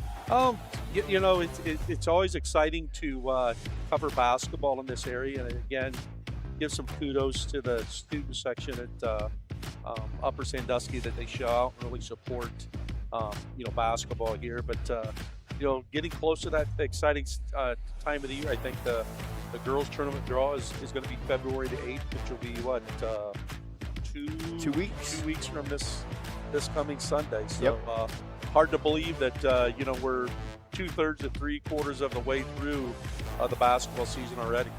It's always exciting to cover basketball in this area, and again, give some kudos to the student section at Upper Sandusky that they show out and really support basketball here. But getting close to that exciting time of the year. I think the girls tournament draw is going to be February the 8th, which will be what, 2 weeks? 2 weeks from this coming Sunday. So hard to believe that we're 2/3 to 3/4 of the way through the basketball season already.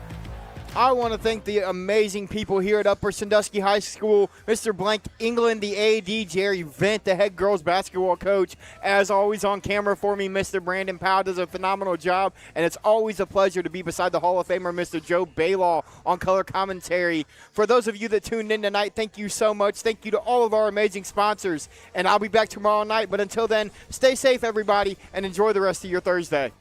I want to thank the amazing people here at Upper Sandusky High School, Mr. Blank England, the AD, Jerry Vent, the head girls basketball coach. As always on camera for me, Mr. Brandon Powell does a phenomenal job, and it's always a pleasure to be beside the Hall of Famer, Mr. Joe Baylaw, on color commentary. For those of you that tuned in tonight, thank you so much. Thank you to all of our amazing sponsors, and I'll be back tomorrow night. But until then, stay safe, everybody, and enjoy the rest of your Thursday.